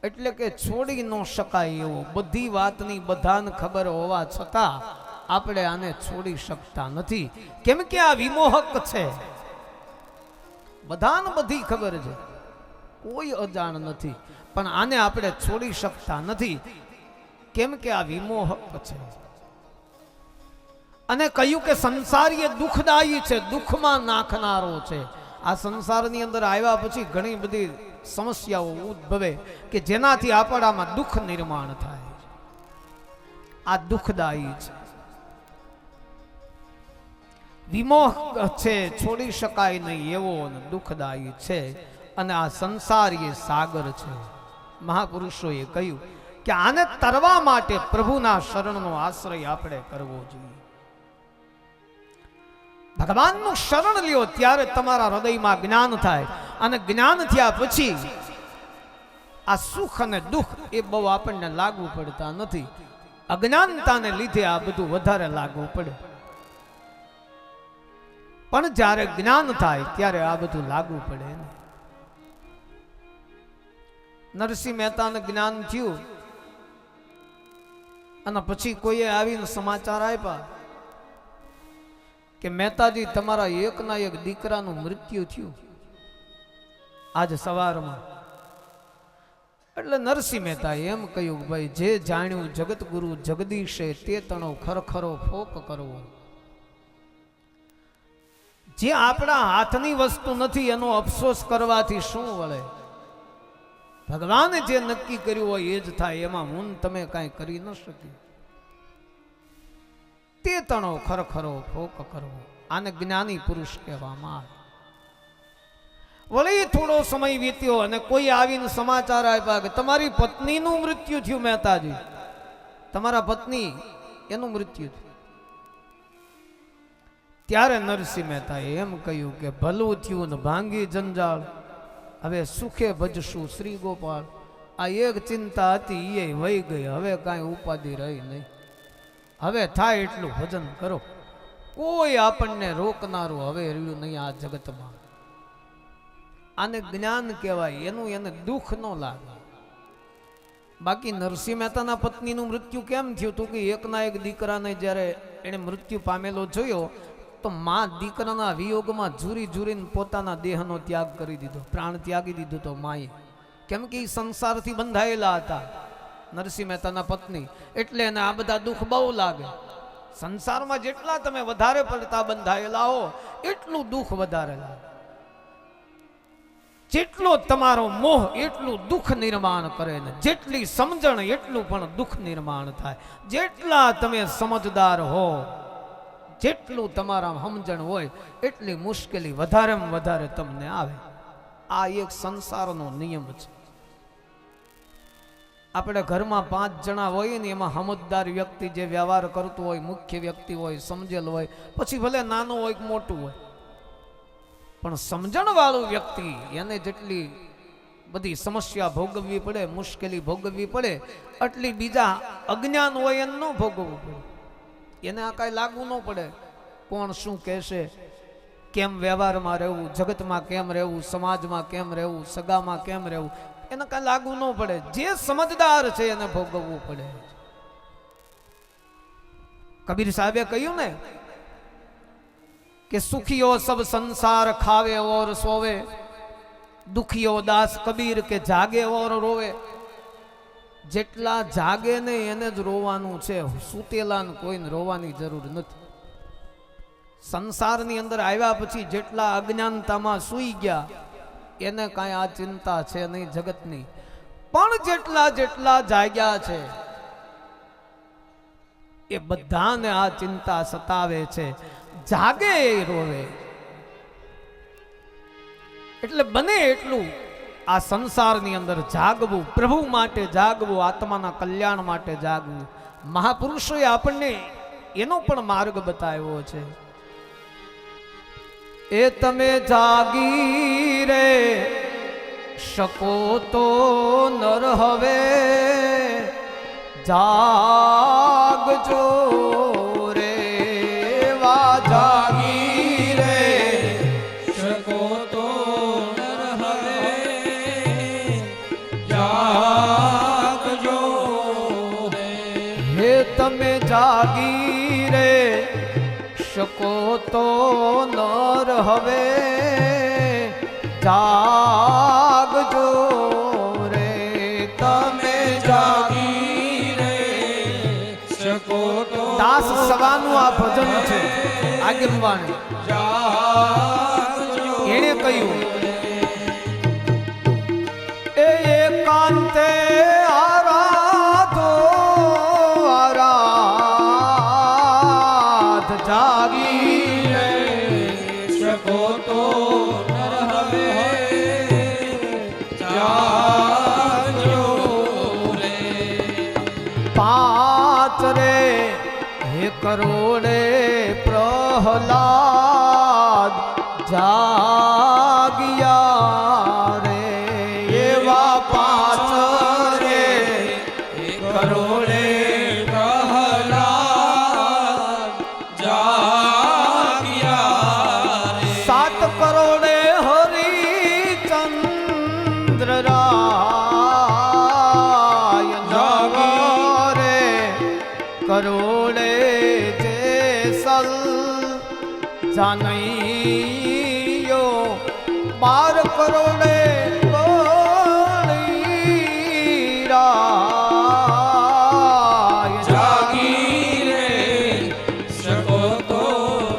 એટલે કે છોડી ન શકાય એવો. બધી વાતની બધાને ખબર હોવા છતાં આપણે આને છોડી શકતા નથી, કેમ કે આ વિમોહક છે. બધાને બધી ખબર છે, કોઈ અજાણ નથી, પણ આને આપણે છોડી શકતા નથી, કેમ કે આ વિમોહક છે. અને કહ્યું કે સંસાર એ દુઃખદાયી છે, દુઃખમાં નાખનારો છે. આ સંસારની અંદર આવ્યા પછી ઘણી બધી સમસ્યાઓ ઉદ્ભવે કે જેનાથી આપણામાં દુઃખ નિર્માણ થાય. આ દુઃખદાયી છે, વિમોહ છે, છોડી શકાય નહીં એવો દુઃખદાયી છે. અને આ સંસાર એ સાગર છે. મહાપુરુષોએ કહ્યું કે આને તરવા માટે પ્રભુના શરણનો આશ્રય આપણે કરવો જોઈએ. ભગવાનનું શરણ લ્યો ત્યારે તમારા હૃદયમાં જ્ઞાન થાય, અને જ્ઞાન થયા પછી આ સુખ અને દુઃખ એ બહુ આપણને લાગુ પડતા નથી. અજ્ઞાનતાને લીધે આ બધું વધારે લાગુ પડે, પણ જ્યારે જ્ઞાન થાય ત્યારે આ બધું લાગુ પડે. નરસિંહ મહેતાને જ્ઞાન થયું અને પછી કોઈએ આવીને સમાચાર આપ્યા કે મહેતાજી તમારા એકના એક દીકરાનું મૃત્યુ થયું આજ સવારમાં. એટલે નરસિંહ મહેતા એમ કહ્યું કે ભાઈ જે જાણ્યું જગતગુરુ જગદીશે તે તણો ખરખરો ફોક કરવો. જે આપણા હાથની વસ્તુ નથી એનો અફસોસ કરવાથી શું વળે. ભગવાને જે નક્કી કર્યું હોય એ જ થાય, એમાં હું તમે કાંઈ કરી ન શકી. તે તણો ખરખરો ફોક કરવો, આને જ્ઞાની પુરુષ કહેવામાં આવે. વળી થોડો સમય વીત્યો અને કોઈ આવીને સમાચાર આપ્યા કે તમારી પત્નીનું મૃત્યુ થયું મહેતાજી, તમારા પત્ની એનું મૃત્યુ થયું. ત્યારે નરસિંહ મહેતાએ એમ કહ્યું કે ભલું થયું ને ભાંગી જંજાળ, હવે સુખે ભજશું શ્રી ગોપાલ. આ એક ચિંતા હતી એ વહી ગઈ, હવે કાંઈ ઉપાધિ રહી નહીં. હવે થાય એટલું ભજન કરો. કોઈ આપણને રોકનારું હવે રહ્યું નહીં આ જગતમાં. આને જ્ઞાન કહેવાય, એનું એને દુઃખ ન લાગે. બાકી નરસિંહ મહેતાના પત્નીનું મૃત્યુ કેમ થયું હતું કે એકના એક દીકરાને જ્યારે એને મૃત્યુ પામેલો જોયો તો માં દીકરાના વિયોગમાં ઝૂરી ઝૂરીને પોતાના દેહનો ત્યાગ કરી દીધો, પ્રાણ ત્યાગી દીધો તો માએ. કેમ કે એ સંસારથી બંધાયેલા હતા નરસિંહ મહેતાના પત્ની, એટલે એને આ બધા દુઃખ બહુ લાગે. સંસારમાં જેટલા તમે વધારે પડતા બંધાયેલા હો એટલું દુઃખ વધારે લાગે. જેટલો તમારો મોહ એટલું દુઃખ નિર્માણ કરે ને જેટલી સમજણ એટલું પણ દુઃખ નિર્માણ થાય. જેટલા તમે સમજદાર હો, જેટલું તમારા સમજણ હોય એટલી મુશ્કેલી વધારેમાં વધારે તમને આવે. આ એક સંસારનો નિયમ છે. આપણે ઘરમાં 5 જણા હોય ને એમાં સમજદાર વ્યક્તિ જે વ્યવહાર કરતું હોય, મુખ્ય વ્યક્તિ હોય, સમજેલ હોય, પછી ભલે નાનું હોય કે મોટું હોય, પણ સમજણ વાળું વ્યક્તિ એને જેટલી બધી સમસ્યા ભોગવવી પડે, મુશ્કેલી ભોગવવી પડે, એટલી બીજા અજ્ઞાન હોય એને ન ભોગવવું પડે. એને આ કાંઈ લાગુ ન પડે. કોણ શું કહેશે, કેમ વ્યવહારમાં રહેવું, જગતમાં કેમ રહેવું, સમાજમાં કેમ રહેવું, સગામાં કેમ રહેવું, એને કાંઈ લાગુ ન પડે. જે સમજદાર છે એને ભોગવવું પડે. કબીર સાહેબે કહ્યું ને કે સુખીઓ સબ સંસાર ખાવે ઓર સોવે, દુખીઓ દાસ કબીર કે જાગે ઓર રોવે. જેટલા જાગે ને એને જ રોવાનું છે, સૂતેલાને કોઈને રોવાની જરૂર નથી. સંસારની અંદર આવ્યા પછી જેટલા અજ્ઞાનતામાં સૂઈ ગયા એને કાંઈ આ ચિંતા છે નહીં જગતની. પણ જેટલા જેટલા જાગ્યા છે એ બધાને આ ચિંતા સતાવે છે. જાગે એ રોવે. એટલે બને એટલું આ સંસારની અંદર જાગવું, પ્રભુ માટે જાગવું, આત્માના કલ્યાણ માટે જાગવું. મહાપુરુષોએ આપણને એનો પણ માર્ગ બતાવ્યો છે. એ તમે જાગી રે શકો તો નર હવે જાગજો રે વા જાગી રે શકો તો નર હવે જાગજો રે. હે તમે જાગી રે શકો તો નર હવે જાગજો રે. તમે જાગી રે શકો તો દાસ સવાનું આ ભજન છે આગમવાણી. જાગજો એણે કહ્યું એ એકાંતે આરાધો આરાધ જાગી રે શકો તો નર હવે જાગજો રે. પાંચ રે હે કરોડે પ્રહલાદ જાગ્યા રે. એવા પાંચ રે કરોડે પ્રહલાદ જાગ્યા રે. 7 કરોડે હરિચંદ્ર રાય જાગ્યા રે. કરોડે જેસલ જાનૈયો 12 કરોડે બળીરાય જાગી રે શકો તો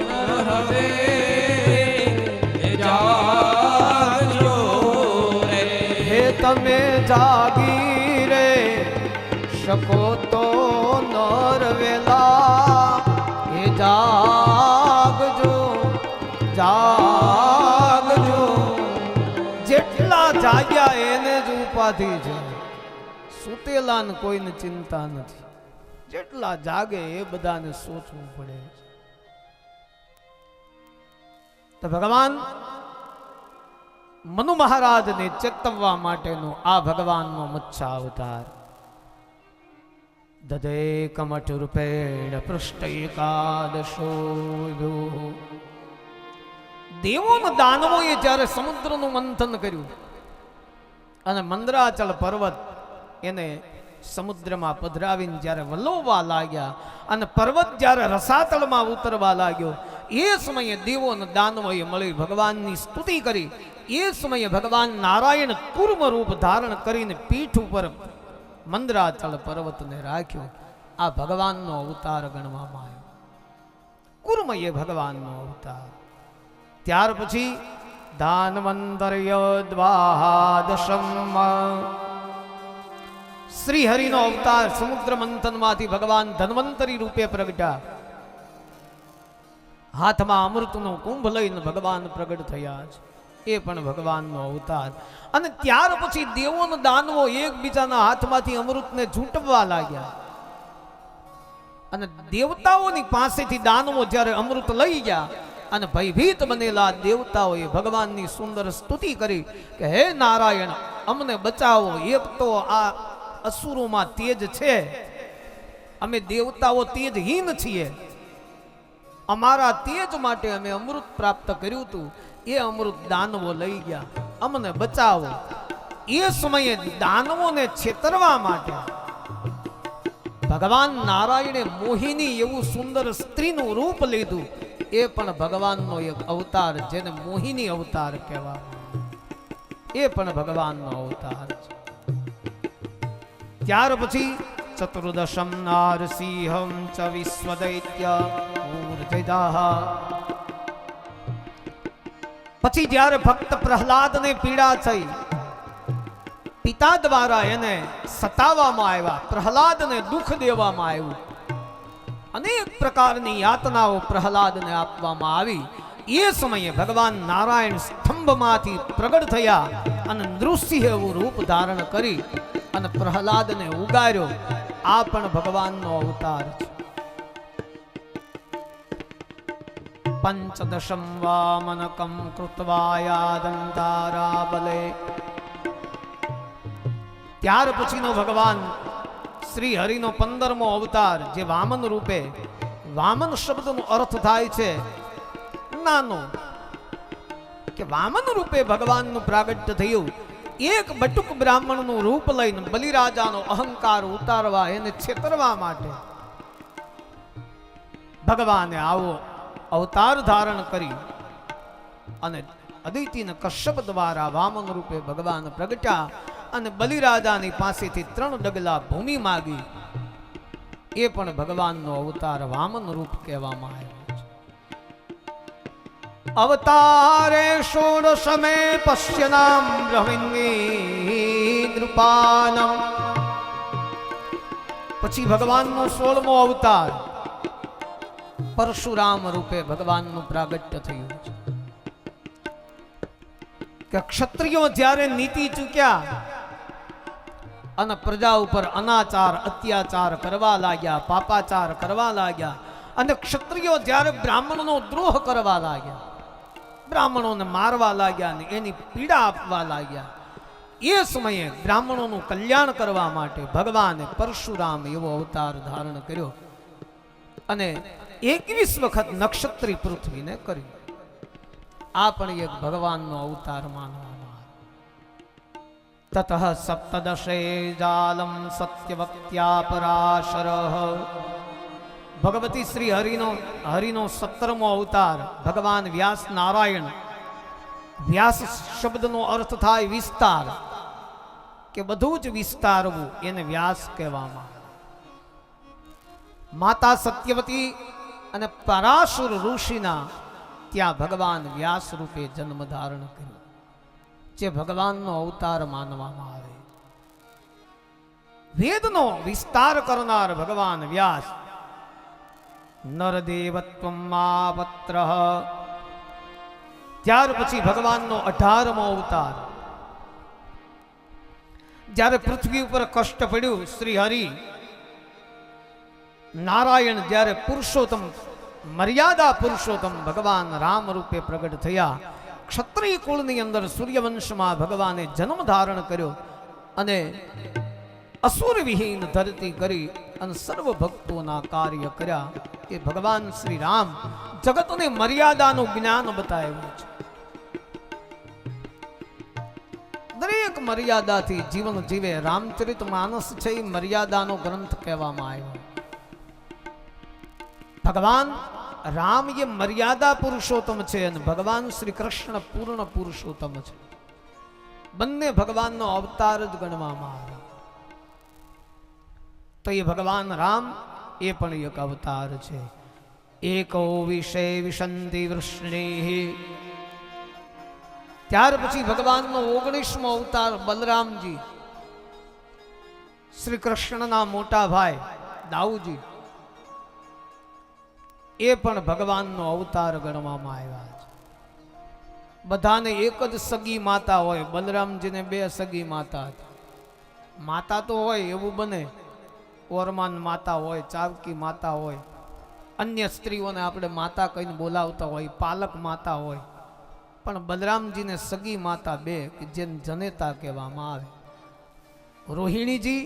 નર હવે જાગજો રે. હે તમે જાગી રે શકો તો નર વેલા હે જાગજો જાગજો. જેટલા જાગ્યા એને જ ઉપાધિ છે. સુતેલાને કોઈને ચિંતા નથી. જેટલા જાગે એ બધાને સોચવું પડે. તો ભગવાન મનુ મહારાજને ચેતવવા માટેનો આ ભગવાનનો મચ્છા અવતાર. દધે કમઠરૂપેણ પૃષ્ઠ એકાદશો વિભુઃ. દેવોના દાનવોએ જ્યારે સમુદ્રનું મંથન કર્યું અને મંદરાચલ પર્વત એને સમુદ્રમાં પધરાવીને જ્યારે વલોવવા લાગ્યા અને પર્વત જ્યારે રસાતળમાં ઉતરવા લાગ્યો, એ સમયે દેવો અને દાનવોએ મળી ભગવાનની સ્તુતિ કરી. એ સમયે ભગવાન નારાયણ કૂર્મ રૂપ ધારણ કરીને પીઠ ઉપર મંદરાચલ પર્વતને રાખ્યો. આ ભગવાનનો અવતાર ગણવામાં આવ્યો. કૂર્મ એ ભગવાનનો અવતાર. ત્યાર પછી દાનવંતર્ય દ્વાદશમ શ્રી હરિનો અવતાર સમુદ્ર મંથનમાંથી ભગવાન ધન્વંતરી રૂપે પ્રગટ્યા. હાથમાં અમૃતનો કુંભ લઈને ભગવાન પ્રગટ થયા છે. એ પણ ભગવાનનો અવતાર. અને ત્યાર પછી દેવો અને દાનવો એકબીજાના હાથમાંથી અમૃતને ઝૂંટવા લાગ્યા. અને દેવતાઓની પાસેથી દાનવો જ્યારે અમૃત લઈ ગયા અને ભયભીત બનેલા દેવતાઓએ ભગવાનની સુંદર સ્તુતિ કરી કે હે નારાયણ, અમને બચાવો. એક તો આ અસુરોમાં તેજ છે, અમે દેવતાઓ તેજહીન છીએ, અમારા તેજ માટે અમે અમૃત પ્રાપ્ત કર્યું હતું, એ અમૃત દાનવો લઈ ગયા, અમને બચાવો. એ સમયે દાનવોને છેતરવા માટે ભગવાન નારાયણે મોહિની એવું સુંદર સ્ત્રીનું રૂપ લીધું. એ પણ ભગવાનનો એક અવતાર, જેને મોહિની અવતાર કહેવાય. એ પણ ભગવાનનો અવતાર છે. ત્યાર પછી ચતુર્દશમ નારસિંહમ ચ વિશ્વદૈત્ય મૂર્ધિદાઃ. પછી જ્યારે ભક્ત પ્રહલાદને પીડા થઈ, પિતા દ્વારા એને સતાવવામાં આવ્યા, પ્રહલાદને દુઃખ દેવામાં આવ્યું, અનેક પ્રકારની યાતનાઓ પ્રહલાદને આપવામાં આવી. એ સમયે ભગવાન નારાયણ સ્તંભમાંથી પ્રગટ થયા અને નૃસિંહ એવું રૂપ ધારણ કરી અને પ્રહલાદને ઉગાર્યો. આ પણ ભગવાનનો અવતાર છે. પંચદશમ વામનકમ કૃત્વા યાદંતારાબલે. ત્યાર પછીનો ભગવાન શ્રી હરિનો 15મો અવતાર, જે વામન રૂપે, વામન શબ્દનો અર્થ થાય છે નાનો, કે વામન રૂપે ભગવાનનું પ્રાગટ્ય થયું. એક બટુક બ્રાહ્મણનું રૂપ લઈને બલિરાજાનો અહંકાર ઉતારવા, એને છેતરવા માટે ભગવાને આવો અવતાર ધારણ કરી અને અદિતિને કશ્યપ દ્વારા વામન રૂપે ભગવાન પ્રગટ્યા અને બલિરાજાની પાસેથી 3 ડગલા ભૂમિ માગી. એ પણ ભગવાનનો અવતાર વામન રૂપ કહેવામાં આવ્યો છે. અવતારે ષોડશમે પશ્યનામ બ્રહ્મિન્દ્રપાનમ. પછી ભગવાનનો 16મો અવતાર પરશુરામ રૂપે ભગવાનનું પ્રાગટ્ય થયું છે. કે ક્ષત્રિયો જ્યારે નીતિ ચૂક્યા અને પ્રજા ઉપર અનાચાર અત્યાચાર કરવા લાગ્યા, પાપાચાર કરવા લાગ્યા, અને ક્ષત્રિયો જ્યારે બ્રાહ્મણનો દ્રોહ કરવા લાગ્યા, બ્રાહ્મણોને મારવા લાગ્યા ને એની પીડા આપવા લાગ્યા, એ સમયે બ્રાહ્મણોનું કલ્યાણ કરવા માટે ભગવાને પરશુરામ એવો અવતાર ધારણ કર્યો અને 21 વખત નક્ષત્રી પૃથ્વીને કરી. આ પણ એક ભગવાનનો અવતાર માનવામાં આવે. તતઃ સપ્તદશે જાલમ સત્યવક્ત્યા પરાશર. ભગવતી શ્રી હરિનો 17મો અવતાર ભગવાન વ્યાસ નારાયણ. વ્યાસ શબ્દનો અર્થ થાય વિસ્તાર, કે બધું જ વિસ્તારવું, એને વ્યાસ કહેવામાં. માતા સત્યવતી અને પરાશુર ઋષિના ત્યાં ભગવાન વ્યાસ રૂપે જન્મ ધારણ કર્યો, જે ભગવાનનો અવતાર માનવામાં આવે. વેદનો વિસ્તાર કરનાર ભગવાન વ્યાસ. નરદેવત્વમ માપત્ર. ત્યાર પછી ભગવાનનો 18મો અવતાર. જ્યારે પૃથ્વી ઉપર કષ્ટ પડ્યું, શ્રી હરિ નારાયણ જ્યારે પુરુષોત્તમ, મર્યાદા પુરુષોત્તમ ભગવાન રામ રૂપે પ્રગટ થયા, ક્ષત્રિય કુળની અંદર સૂર્યવંશમાં ભગવાને જન્મ ધારણ કર્યો અને અસુર વિહીન ધરતી કરી અને સર્વ ભક્તોના કાર્ય કર્યા એ ભગવાન શ્રી રામ જગતને મર્યાદાનું જ્ઞાન બતાવ્યું છે. દરેક મર્યાદાથી જીવન જીવે. રામચરિત માનસ છે એ મર્યાદાનો ગ્રંથ કહેવામાં આવ્યો. ભગવાન રામ એ મર્યાદા પુરુષોત્તમ છે અને ભગવાન શ્રી કૃષ્ણ પૂર્ણ પુરુષોત્તમ છે. બંને ભગવાનનો અવતાર જ ગણવામાં આવે. તો એ ભગવાન રામ એ પણ એક અવતાર છે. એકો વિષય વિશંતિ વૃષ્ણિ. ત્યાર પછી ભગવાનનો 19મો અવતાર બલરામજી, શ્રી કૃષ્ણના મોટા ભાઈ દાઉજી, એ પણ ભગવાનનો અવતાર ગણવામાં આવ્યા છે. બધાને એક જ સગી માતા હોય. બલરામજીને 2 સગી માતા હતી. માતા તો હોય એવું બને, ઓરમાન માતા હોય, ચાવકી માતા હોય, અન્ય સ્ત્રીઓને આપણે માતા કહીને બોલાવતા હોય, પાલક માતા હોય. પણ બલરામજીને સગી માતા 2 કે જેને જનેતા કહેવામાં આવે. રોહિણીજી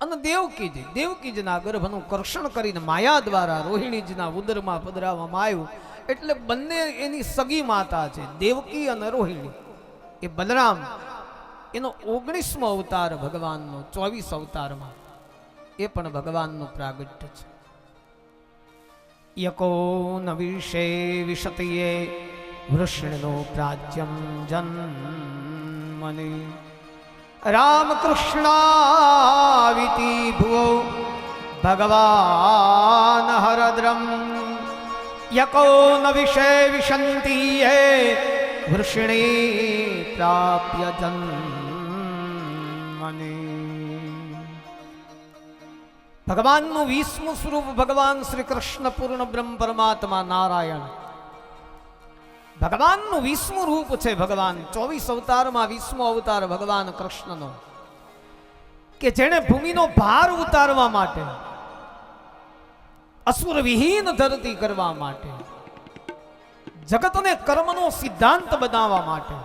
અને દેવકીજી. દેવકીજીના ગર્ભનું કર્ષણ કરીને માયા દ્વારા રોહિણીજીના ઉદરમાં પધરાવવામાં આવ્યું. એટલે બંને એની સગી માતા છે, દેવકી અને રોહિણી. એ બલરામ એનો 19મો અવતાર ભગવાનનો 24 અવતારમાં એ પણ ભગવાનનું પ્રાગટ્ય છે. યકો ન વિષે વિશતિયે વૃષ્ણિનો પ્રાચ્યમ જન્મનિ રામકૃષ્ણાવિતિ ભુવો ભગવાન હરદ્રમ. યકો ન વિષે વિશંતિ યે વૃષ્ણિ પ્રાપ્ય જન્મનિ. ભગવાનનું 20મું સ્વરૂપ ભગવાન શ્રી કૃષ્ણ પૂર્ણ બ્રહ્મ પરમાત્મા નારાયણ. ભગવાનનું 20મું રૂપ છે. ભગવાન 24 અવતારમાં 20મો અવતાર ભગવાન કૃષ્ણનો, કે જેણે ભૂમિનો ભાર ઉતારવા માટે, અસુર વિહીન ધરતી કરવા માટે, જગતને કર્મનો સિદ્ધાંત બનાવવા માટે.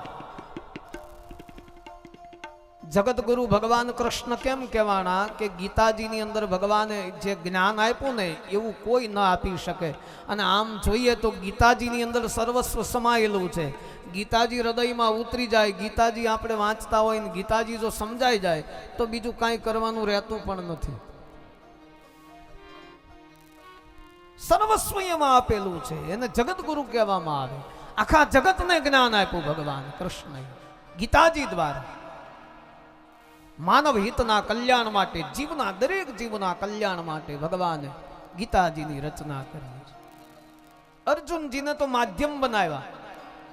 જગતગુરુ ભગવાન કૃષ્ણ કેમ કહેવાના કે ગીતાજીની અંદર ભગવાને જે જ્ઞાન આપ્યું ને એવું કોઈ ન આપી શકે. અને આમ જોઈએ તો ગીતાજીની અંદર સર્વસ્વ સમાયેલું છે. ગીતાજી હૃદયમાં ઉતરી જાય, ગીતાજી આપણે વાંચતા હોય ને ગીતાજી જો સમજાઈ જાય તો બીજું કાંઈ કરવાનું રહેતું પણ નથી. સર્વસ્વ એમાં આપેલું છે, એને જગતગુરુ કહેવામાં આવે. આખા જગતને જ્ઞાન આપ્યું ભગવાન કૃષ્ણએ ગીતાજી દ્વારા. માનવ હિતના કલ્યાણ માટે, જીવના દરેક જીવના કલ્યાણ માટે ભગવાને ગીતાજીની રચના કરી છે. અર્જુનજીને તો માધ્યમ બનાવ્યા.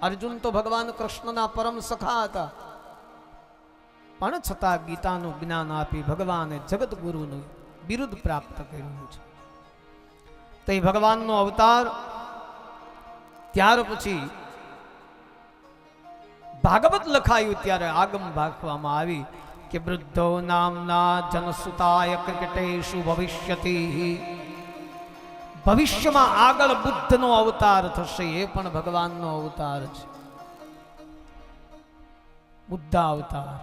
અર્જુન તો ભગવાન કૃષ્ણના પરમ સખા હતા, પણ છતાં ગીતાનું જ્ઞાન આપી ભગવાને જગતગુરુનું બિરુદ પ્રાપ્ત કર્યું છે. તો એ ભગવાનનો અવતાર. ત્યાર પછી ભાગવત લખાયું ત્યારે આગમ ભાગવામાં આવી કે વૃદ્ધો નામના જનસુતાય ક્રિકેટેશુ ભવિષ્યતિ. ભવિષ્યમાં આગળ બુદ્ધનો અવતાર થશે, એ પણ ભગવાનનો અવતાર છે. બુદ્ધ અવતાર.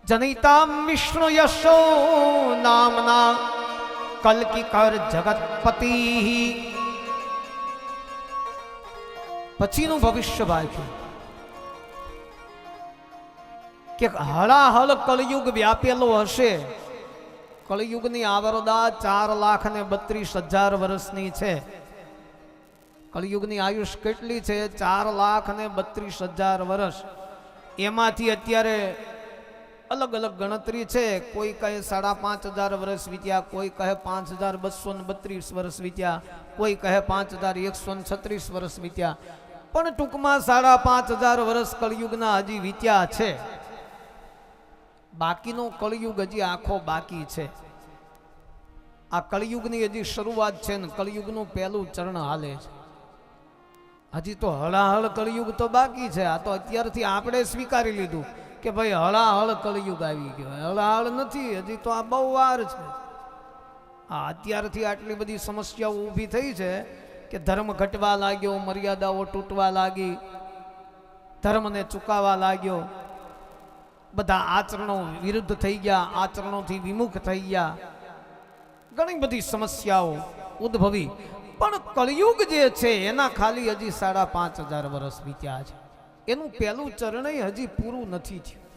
જનિતામ વિષ્ણુ યશો નામના કલ્કિકર જગતપતિ. પછીનું ભવિષ્ય ભાગ્યું કે હળાહળ કળયુગ વ્યાપેલો હશે. કળયુગની આવરદા 4,32,000 વર્ષની છે. કળયુગની આયુષ કેટલી છે? 4,32,000 વર્ષ. એમાંથી અત્યારે અલગ અલગ ગણતરી છે. કોઈ કહે 5,500 વર્ષ વીત્યા, કોઈ કહે 5,232 વર્ષ વીત્યા, કોઈ કહે 5,136 વર્ષ વીત્યા. પણ ટૂંકમાં 5,500 વર્ષ કળયુગના હજી વીત્યા છે. બાકીનો કળયુગ હજી આખો બાકી છે. આ કળયુગની હજી શરૂઆત છે ને કળયુગનું પહેલું ચરણ હાલે છે. હજી તો હળાહળ કળયુગ તો બાકી છે. આ તો અત્યારથી આપણે સ્વીકારી લીધું કે ભાઈ હળાહળ કળયુગ આવી ગયો. હળાહળ નથી, હજી તો આ બહુ વાર છે. આ અત્યારથી આટલી બધી સમસ્યાઓ ઊભી થઈ છે કે ધર્મ ઘટવા લાગ્યો, મર્યાદાઓ તૂટવા લાગી, ધર્મને ચૂકાવા લાગ્યો. બધા આચરણો વિરુદ્ધ થઈ ગયા, આચરણોથી વિમુખ થઈ ગયા, ઘણી બધી સમસ્યાઓ ઉદ્ભવી. પણ કળિયુગ જે છે એના ખાલી હજી 5,500 વર્ષ વીત્યા છે. એનું પહેલું ચરણ હજી પૂરું નથી થયું.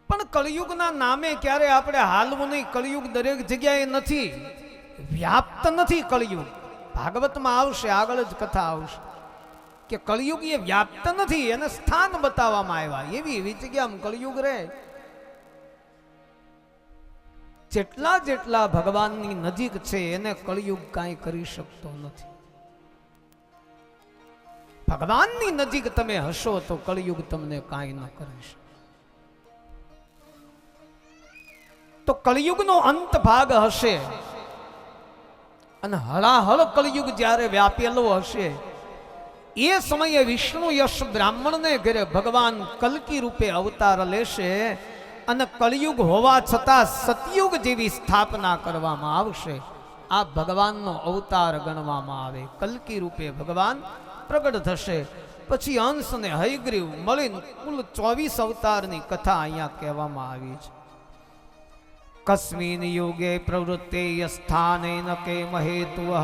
પણ કળિયુગના નામે ક્યારે આપણે હાલવું નહીં. કળિયુગ દરેક જગ્યાએ નથી, વ્યાપ્ત નથી કળિયુગ. ભાગવતમાં આવશે, આગળ જ કથા આવશે કે કળિયુગ એ વ્યાપ્ત નથી, એને સ્થાન બતાવવામાં આવ્યા. એવી એવી જગ્યામાં કળિયુગ રહે. જેટલા જેટલા ભગવાનની નજીક છે એને કળિયુગ કાંઈ કરી શકતો નથી. ભગવાનની નજીક તમે હશો તો કળિયુગ તમને કાંઈ ન કરી શકે. તો કળિયુગનો અંત ભાગ હશે અને હળાહળ કળિયુગ જ્યારે વ્યાપેલો હશે એ સમયે વિષ્ણુ યશ બ્રાહ્મણને ઘરે ભગવાન કલ્કી રૂપે અવતાર લેશે અને કળિયુગ હોવા છતાં સતયુગ જેવી સ્થાપના કરવામાં આવશે. આ ભગવાનનો અવતાર ગણવામાં આવે. કલ્કી રૂપે ભગવાન પ્રગટ થશે. પછી હંસ અને હયગ્રીવ મળીને કુલ 24 અવતારની કથા અહીંયા કહેવામાં આવી છે. કસ્મિન યુગે પ્રવૃત્તે સ્થાનેન કેમ હેતુઃ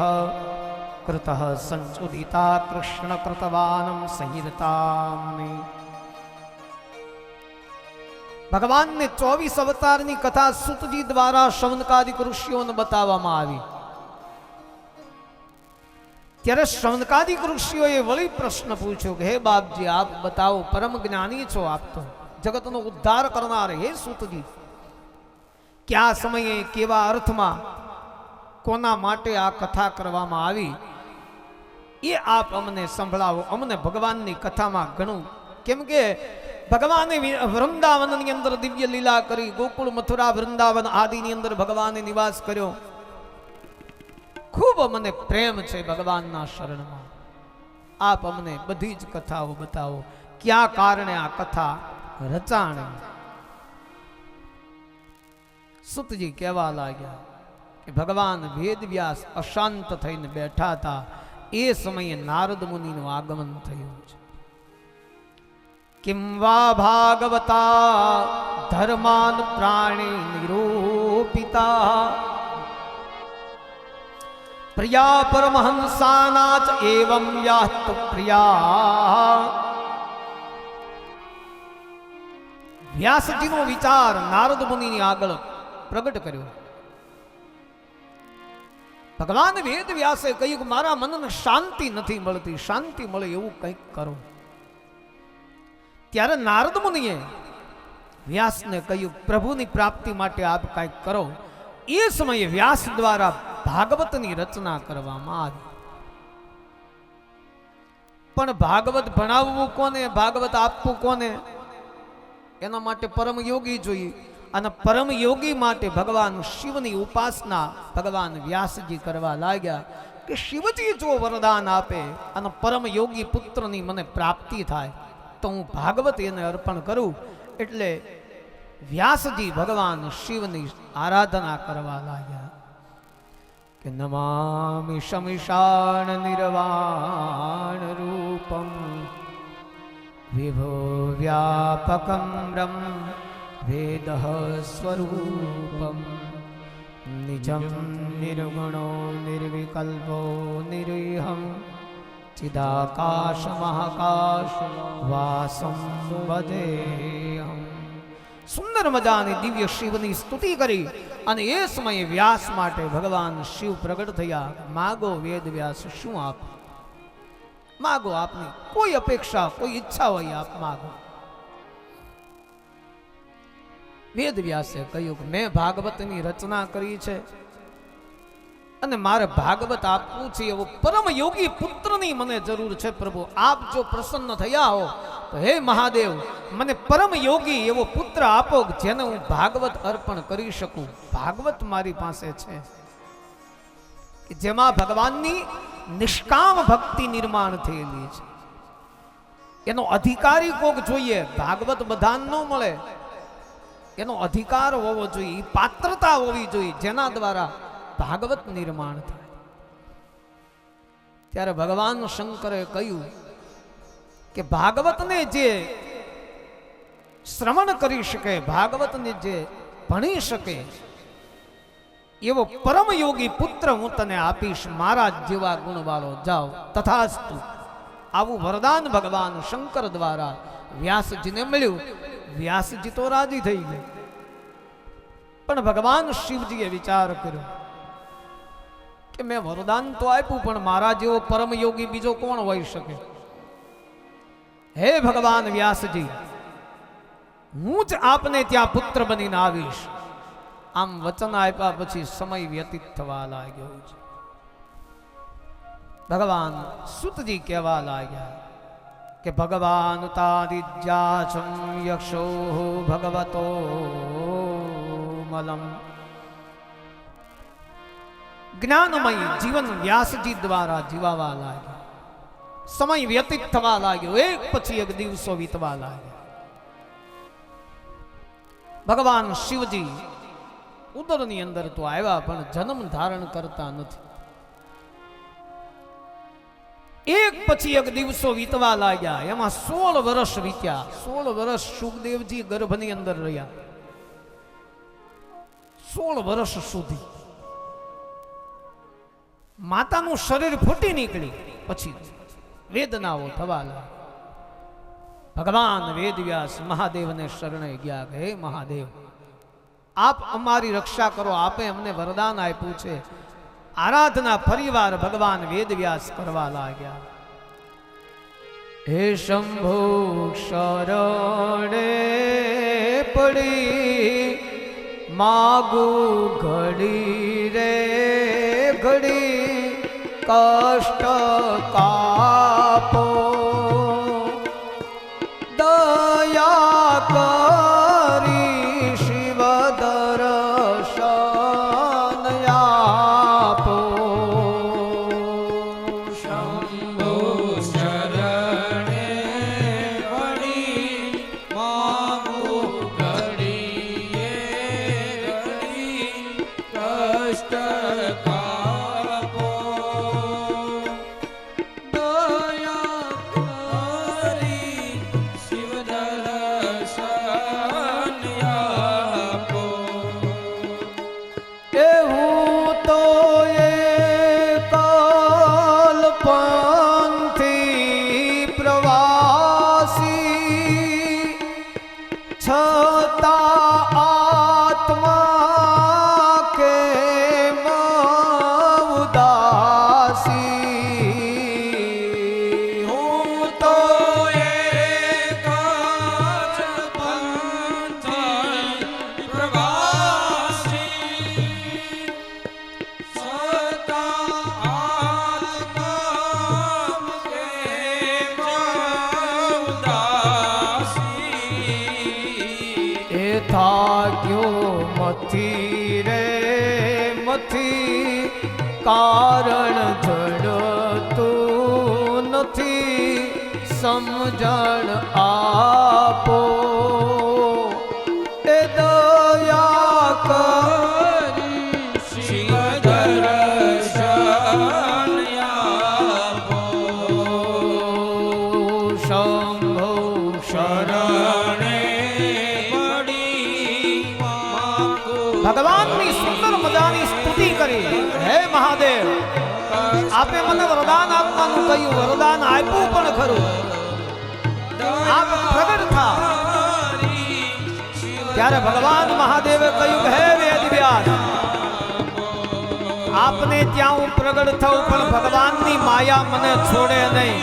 કૃતઃ સંચુદિતા કૃષ્ણ કૃતવાનમ સંહિતામ્નિ. ભગવાનને 24 અવતારની કથા સુતજી દ્વારા શૌનકાદિક ઋષિઓને બતાવવામાં આવી. ત્યારે શૌનકાદિક ઋષિઓએ વળી પ્રશ્ન પૂછ્યો કે હે બાપજી, આપ બતાવો, પરમ જ્ઞાની છો આપ, તો જગતનો ઉદ્ધાર કરનાર હે સુતજી, કયા સમયે કેવા અર્થમાં કોના માટે આ કથા કરવામાં આવી એ આપ અમને સંભળાવો. અમને ભગવાનની કથામાં ઘણું, કેમ કે ભગવાને વૃંદાવનની અંદર દિવ્ય લીલા કરી, ગોકુળ મથુરા વૃંદાવન આદિની અંદર ભગવાને નિવાસ કર્યો. ખૂબ અમને પ્રેમ છે ભગવાનના શરણમાં. આપ અમને બધી જ કથાઓ બતાવો, ક્યાં કારણે આ કથા રચાણી. સુતજી કહેવા લાગ્યા કે ભગવાન વેદવ્યાસ અશાંત થઈને બેઠા હતા એ સમયે નારદ મુનિનું આગમન થયું છે. કિમ વા ભાગવતા ધર્માન પ્રાણી નિરૂપિતા પ્રિયા પરમહંસાના ચ એવં યાસ્તુ પ્રિયા. વ્યાસજીનો વિચાર નારદ મુનિની આગળ પ્રગટ કર્યો. ભગવાન વેદ વ્યાસે કહ્યું કે મારા મનને શાંતિ નથી મળતી, શાંતિ મળે એવું કંઈક કરો. ત્યારે નારદ મુનિએ વ્યાસને કહ્યું પ્રભુની પ્રાપ્તિ માટે આપ કંઈક કરો. એ સમયે વ્યાસ દ્વારા ભાગવતની રચના કરવામાં આવી. પણ ભાગવત ભણાવવું કોને, ભાગવત આપવું કોને? એના માટે પરમ યોગી જોઈએ. અને પરમ યોગી માટે ભગવાન શિવની ઉપાસના ભગવાન વ્યાસજી કરવા લાગ્યા કે શિવજી જો વરદાન આપે અને પરમ યોગી પુત્રની મને પ્રાપ્તિ થાય તો હું ભાગવત એને અર્પણ કરું. એટલે વ્યાસજી ભગવાન શિવની આરાધના કરવા લાગ્યા કે નમામિ શમિશાન નિર્વાણ રૂપમ વિભો વ્યાપકમ બ્રહ્મ વેદ સ્વરૂપમ નિજમ નિર્ગુણો નિર્વિકલ્પો નિરીહમ ચિદાકાશ મહાકાશ વાસમ વદેહમ. સુંદર મજાની દિવ્ય શિવની સ્તુતિ કરી અને એ સમયે વ્યાસ માટે ભગવાન શિવ પ્રગટ થયા. માગો વેદ વ્યાસ, શું આપ માગો, આપની કોઈ અપેક્ષા કોઈ ઈચ્છા હોય આપ માગો. વેદ વ્યાસે કહ્યું કે મેં ભાગવતની રચના કરી છે અને મારે ભાગવત આપવું છે, એવો પરમ યોગી પુત્રની મને જરૂર છે. પ્રભુ આપ જો પ્રસન્ન થયા હો તો હે મહાદેવ મને પરમ યોગી એવો પુત્ર આપો જેને હું ભાગવત અર્પણ કરી શકું. ભાગવત મારી પાસે છે કે જેમાં ભગવાનની નિષ્કામ ભક્તિ નિર્માણ થયેલી છે. એનો અધિકારી કોક જોઈએ. ભાગવત બધાને ન મળે, એનો અધિકાર હોવો જોઈએ, પાત્રતા હોવી જોઈએ જેના દ્વારા ભાગવત નિર્માણ થાય. ત્યારે ભગવાન શંકરે કહ્યું કે ભાગવતને જે શ્રવણ કરી શકે, ભાગવતને જે ભણી શકે એવો પરમ યોગી પુત્ર હું તને આપીશ, મારા જેવા ગુણવાળો. જાઓ તથાસ્તુ. આવું વરદાન ભગવાન શંકર દ્વારા વ્યાસજીને મળ્યું. વ્યાસજી તો રાજી થઈ ગયા, પણ ભગવાન શિવજીએ વિચાર કર્યો કે મેં વરદાન તો આપ્યું, પણ મારા જેવો પરમ યોગી બીજો કોણ હોઈ શકે? હે ભગવાન વ્યાસજી, હું જ આપને ત્યાં પુત્ર બનીને આવીશ. આમ વચન આપ્યા પછી સમય વ્યતીત થવા લાગ્યો છે. ભગવાન સુતજી કહેવા લાગ્યા કે ભગવાન તાદિજ્યાચમ યક્ષો ભગવતો મલમ. જ્ઞાનમય જીવન વ્યાસજી દ્વારા જીવાવા લાગ્યા. સમય વ્યતીત થવા લાગ્યો, એક પછી એક દિવસો વીતવા લાગ્યા. ભગવાન શિવજી ઉદરની અંદર તો આવ્યા, પણ જન્મ ધારણ કરતા નથી. એક પછી એક દિવસો વીતવા લાગ્યા. એમાં 16 વર્ષ વીત્યા. 16 વર્ષ સુખદેવજી ગર્ભની અંદર રહ્યા. 16 વર્ષ સુધી માતાનું શરીર ફૂટી નીકળી. પછી વેદનાઓ થવા લાગી. ભગવાન વેદવ્યાસ મહાદેવને શરણે ગયા. હે મહાદેવ, આપ અમારી રક્ષા કરો. આપે અમને વરદાન આપ્યું છે. આરાધના ફરીવાર ભગવાન વેદવ્યાસ કરવા લાગ્યા. હે શંભુ શરણે પડી માગુ ઘડી રે ઘડી કષ્ટ કાપો દયા કરી શિવ દર્શન આપો. શંભુ શરણે પડી માગું ઘડીએ ઘડી કષ્ટ કાપો દયા કરી શિવ દર્શન આપો. એવું તો એ કલ્પંથી પ્રવાસી છતાં આત્મા કેમ ઉદાસી. હું તો એક જ પંથી પ્રવાસી સતા આત્મા કેમ ઉદાસી. એ થાક્યો મથી રે મથી કારણ જડતું નથી સમજણ આપો. એ દયા કરી શિવ દર્શન આપો. શંભો શરણ. શરણે પડી માગું ભગવાનની સુંદર મજાની સ્તુતિ કરી. હે મહાદેવ, આપે મને વરદાન આપવાનું કહ્યું, વરદાન આપ્યું પણ ખરું. આપ પ્રગટ થા. ત્યારે ભગવાન મહાદેવે કહ્યું, હે વેદવ્યાસ, આપને ત્યાં હું પ્રગટ થઉં, પણ ભગવાનની માયા મને છોડે નહીં.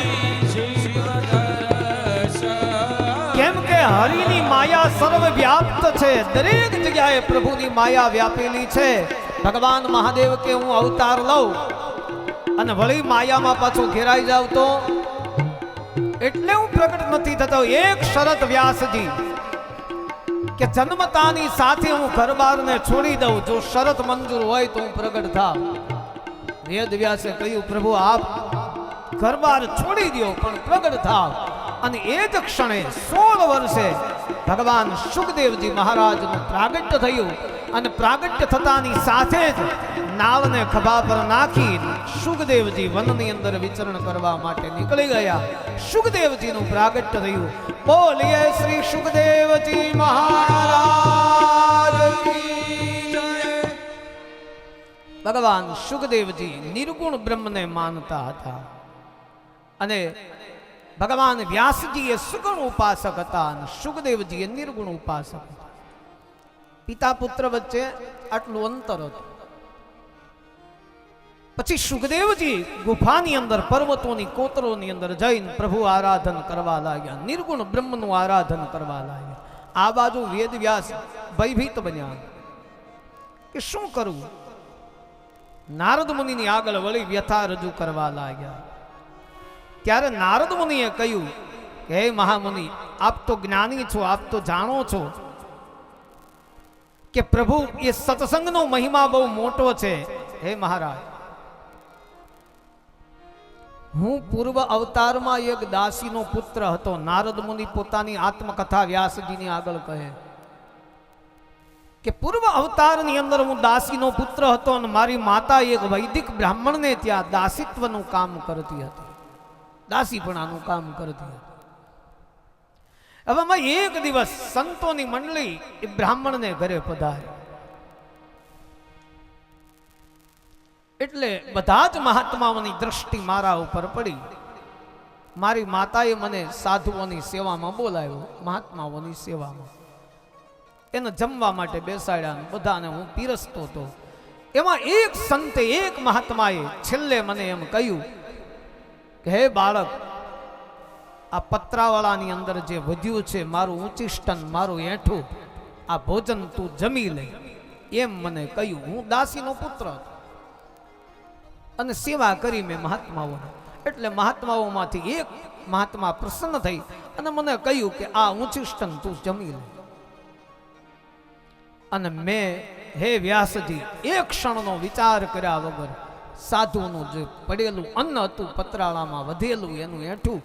કેમ કે હરિની માયા સર્વવ્યાપ્ત છે. દરેક જગ્યાએ પ્રભુની માયા વ્યાપેલી છે. ભગવાન મહાદેવ કે હું અવતાર લઉં અને વળી માયામાં પાછો ઘેરાઈ જાવ તો એટલે હું પ્રગટ નથી થતો. એક શરત વ્યાસજી કે જન્મતાની સાથે હું ઘરબારને છોડી દઉં. જો શરત મંજૂર હોય તો હું પ્રગટ થાવ. વેદ વ્યાસે કહ્યું, પ્રભુ આપ ઘરબાર છોડી દો પણ પ્રગટ થાવ. અને એ જ ક્ષણે 16 વર્ષે ભગવાન સુખદેવજી મહારાજનું પ્રાગટ્ય થયું. અને પ્રાગટ્ય થતાની સાથે જ નાળને ખભા પર નાખી સુખદેવજી વનની અંદર વિચરણ કરવા માટે નીકળી ગયા. સુખદેવજીનું પ્રાગટ્ય થયું. બોલીએ શ્રી સુખદેવજી મહારાજ કી જય. ભગવાન સુખદેવજી નિર્ગુણ બ્રહ્મને માનતા હતા અને ભગવાન વ્યાસજી એ સુગુણ ઉપાસક હતા અને સુખદેવજી એ નિર્ગુણ ઉપાસક હતા. પિતા પુત્ર વચ્ચે આટલું અંતર હતું. પછી સુખદેવજી ગુફાની અંદર પર્વતોની કોતરોની અંદર જઈને પ્રભુ આરાધન કરવા લાગ્યા. નિર્ગુણ બ્રહ્મનું આરાધન કરવા લાગ્યા. આ બાજુ વેદ વ્યાસ ભયભીત બન્યા કે શું કરવું. નારદ મુનિની આગળ વળી વ્યથા રજૂ કરવા લાગ્યા. ત્યારે નારદ મુનિએ કહ્યું કે હે મહામુનિ, આપ તો જ્ઞાની છો, આપ તો જાણો છો કે પ્રભુ એ સત્સંગનો મહિમા બહુ મોટો છે. હે મહારાજ, હું પૂર્વ અવતારમાં એક દાસીનો પુત્ર હતો. નારદ મુનિ પોતાની આત્મકથા વ્યાસજીની આગળ કહે કે પૂર્વ અવતારની અંદર હું દાસીનો પુત્ર હતો અને મારી માતા એક વૈદિક બ્રાહ્મણને ત્યાં દાસીત્વનું કામ કરતી હતી, દાસીપણાનું કામ કરતી હતી. હવે એક દિવસ સંતોની મંડળી એ બ્રાહ્મણને ઘરે પધારી. એટલે બધા જ મહાત્માઓની દ્રષ્ટિ મારા ઉપર પડી. મારી માતાએ મને સાધુઓની સેવામાં બોલાવ્યો, મહાત્માઓની સેવામાં. એને જમવા માટે બેસાડ્યા, બધાને હું પીરસતો હતો. એમાં એક સંતે, એક મહાત્માએ છેલ્લે મને એમ કહ્યું કે હે બાળક, આ પતરાવાળાની અંદર જે વધ્યું છે મારું ઉચિષ્ટન, મારું એઠું, આ ભોજન તું જમી લે, એમ મને કહ્યું. હું દાસીનો પુત્ર હતો અને સેવા કરી મેં મહાત્માઓને. એટલે મહાત્માઓમાંથી એક મહાત્મા પ્રસન્ન થઈ અને મને કહ્યું કે આ ઉચિષ્ટન તું જમી લે. અને મેં હે વ્યાસજી એક ક્ષણનો વિચાર કર્યા વગર સાધુનું જે પડેલું અન્ન હતું પતરાળામાં વધેલું એનું એઠું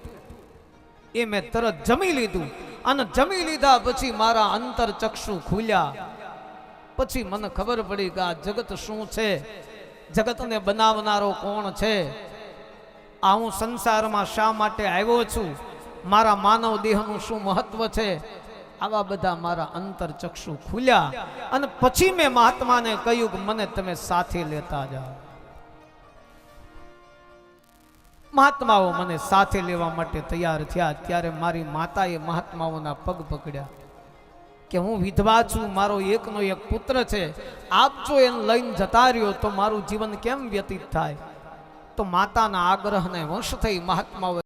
એ મેં તરત જમી લીધું. અને જમી લીધા પછી મારા અંતર ચક્ષુ ખુલ્યા. પછી મને ખબર પડી કે આ જગત શું છે, જગતને બનાવનારો કોણ છે, આ હું સંસારમાં શા માટે આવ્યો છું, મારા માનવ દેહનું શું મહત્વ છે. આવા બધા મારા અંતર ચક્ષુ ખુલ્યા. અને પછી મેં મહાત્માને કહ્યું કે મને તમે સાથે લેતા જાઓ. મહાત્માઓ મને સાથે લેવા માટે તૈયાર થયા. ત્યારે મારી માતાએ મહાત્માઓના પગ પકડ્યા કે હું વિધવા છું, મારો એકનો એક પુત્ર છે, આપ જો એને લઈને જતા રહ્યો તો મારું જીવન કેમ વ્યતીત થાય. તો માતાના આગ્રહને વશ થઈ મહાત્માઓ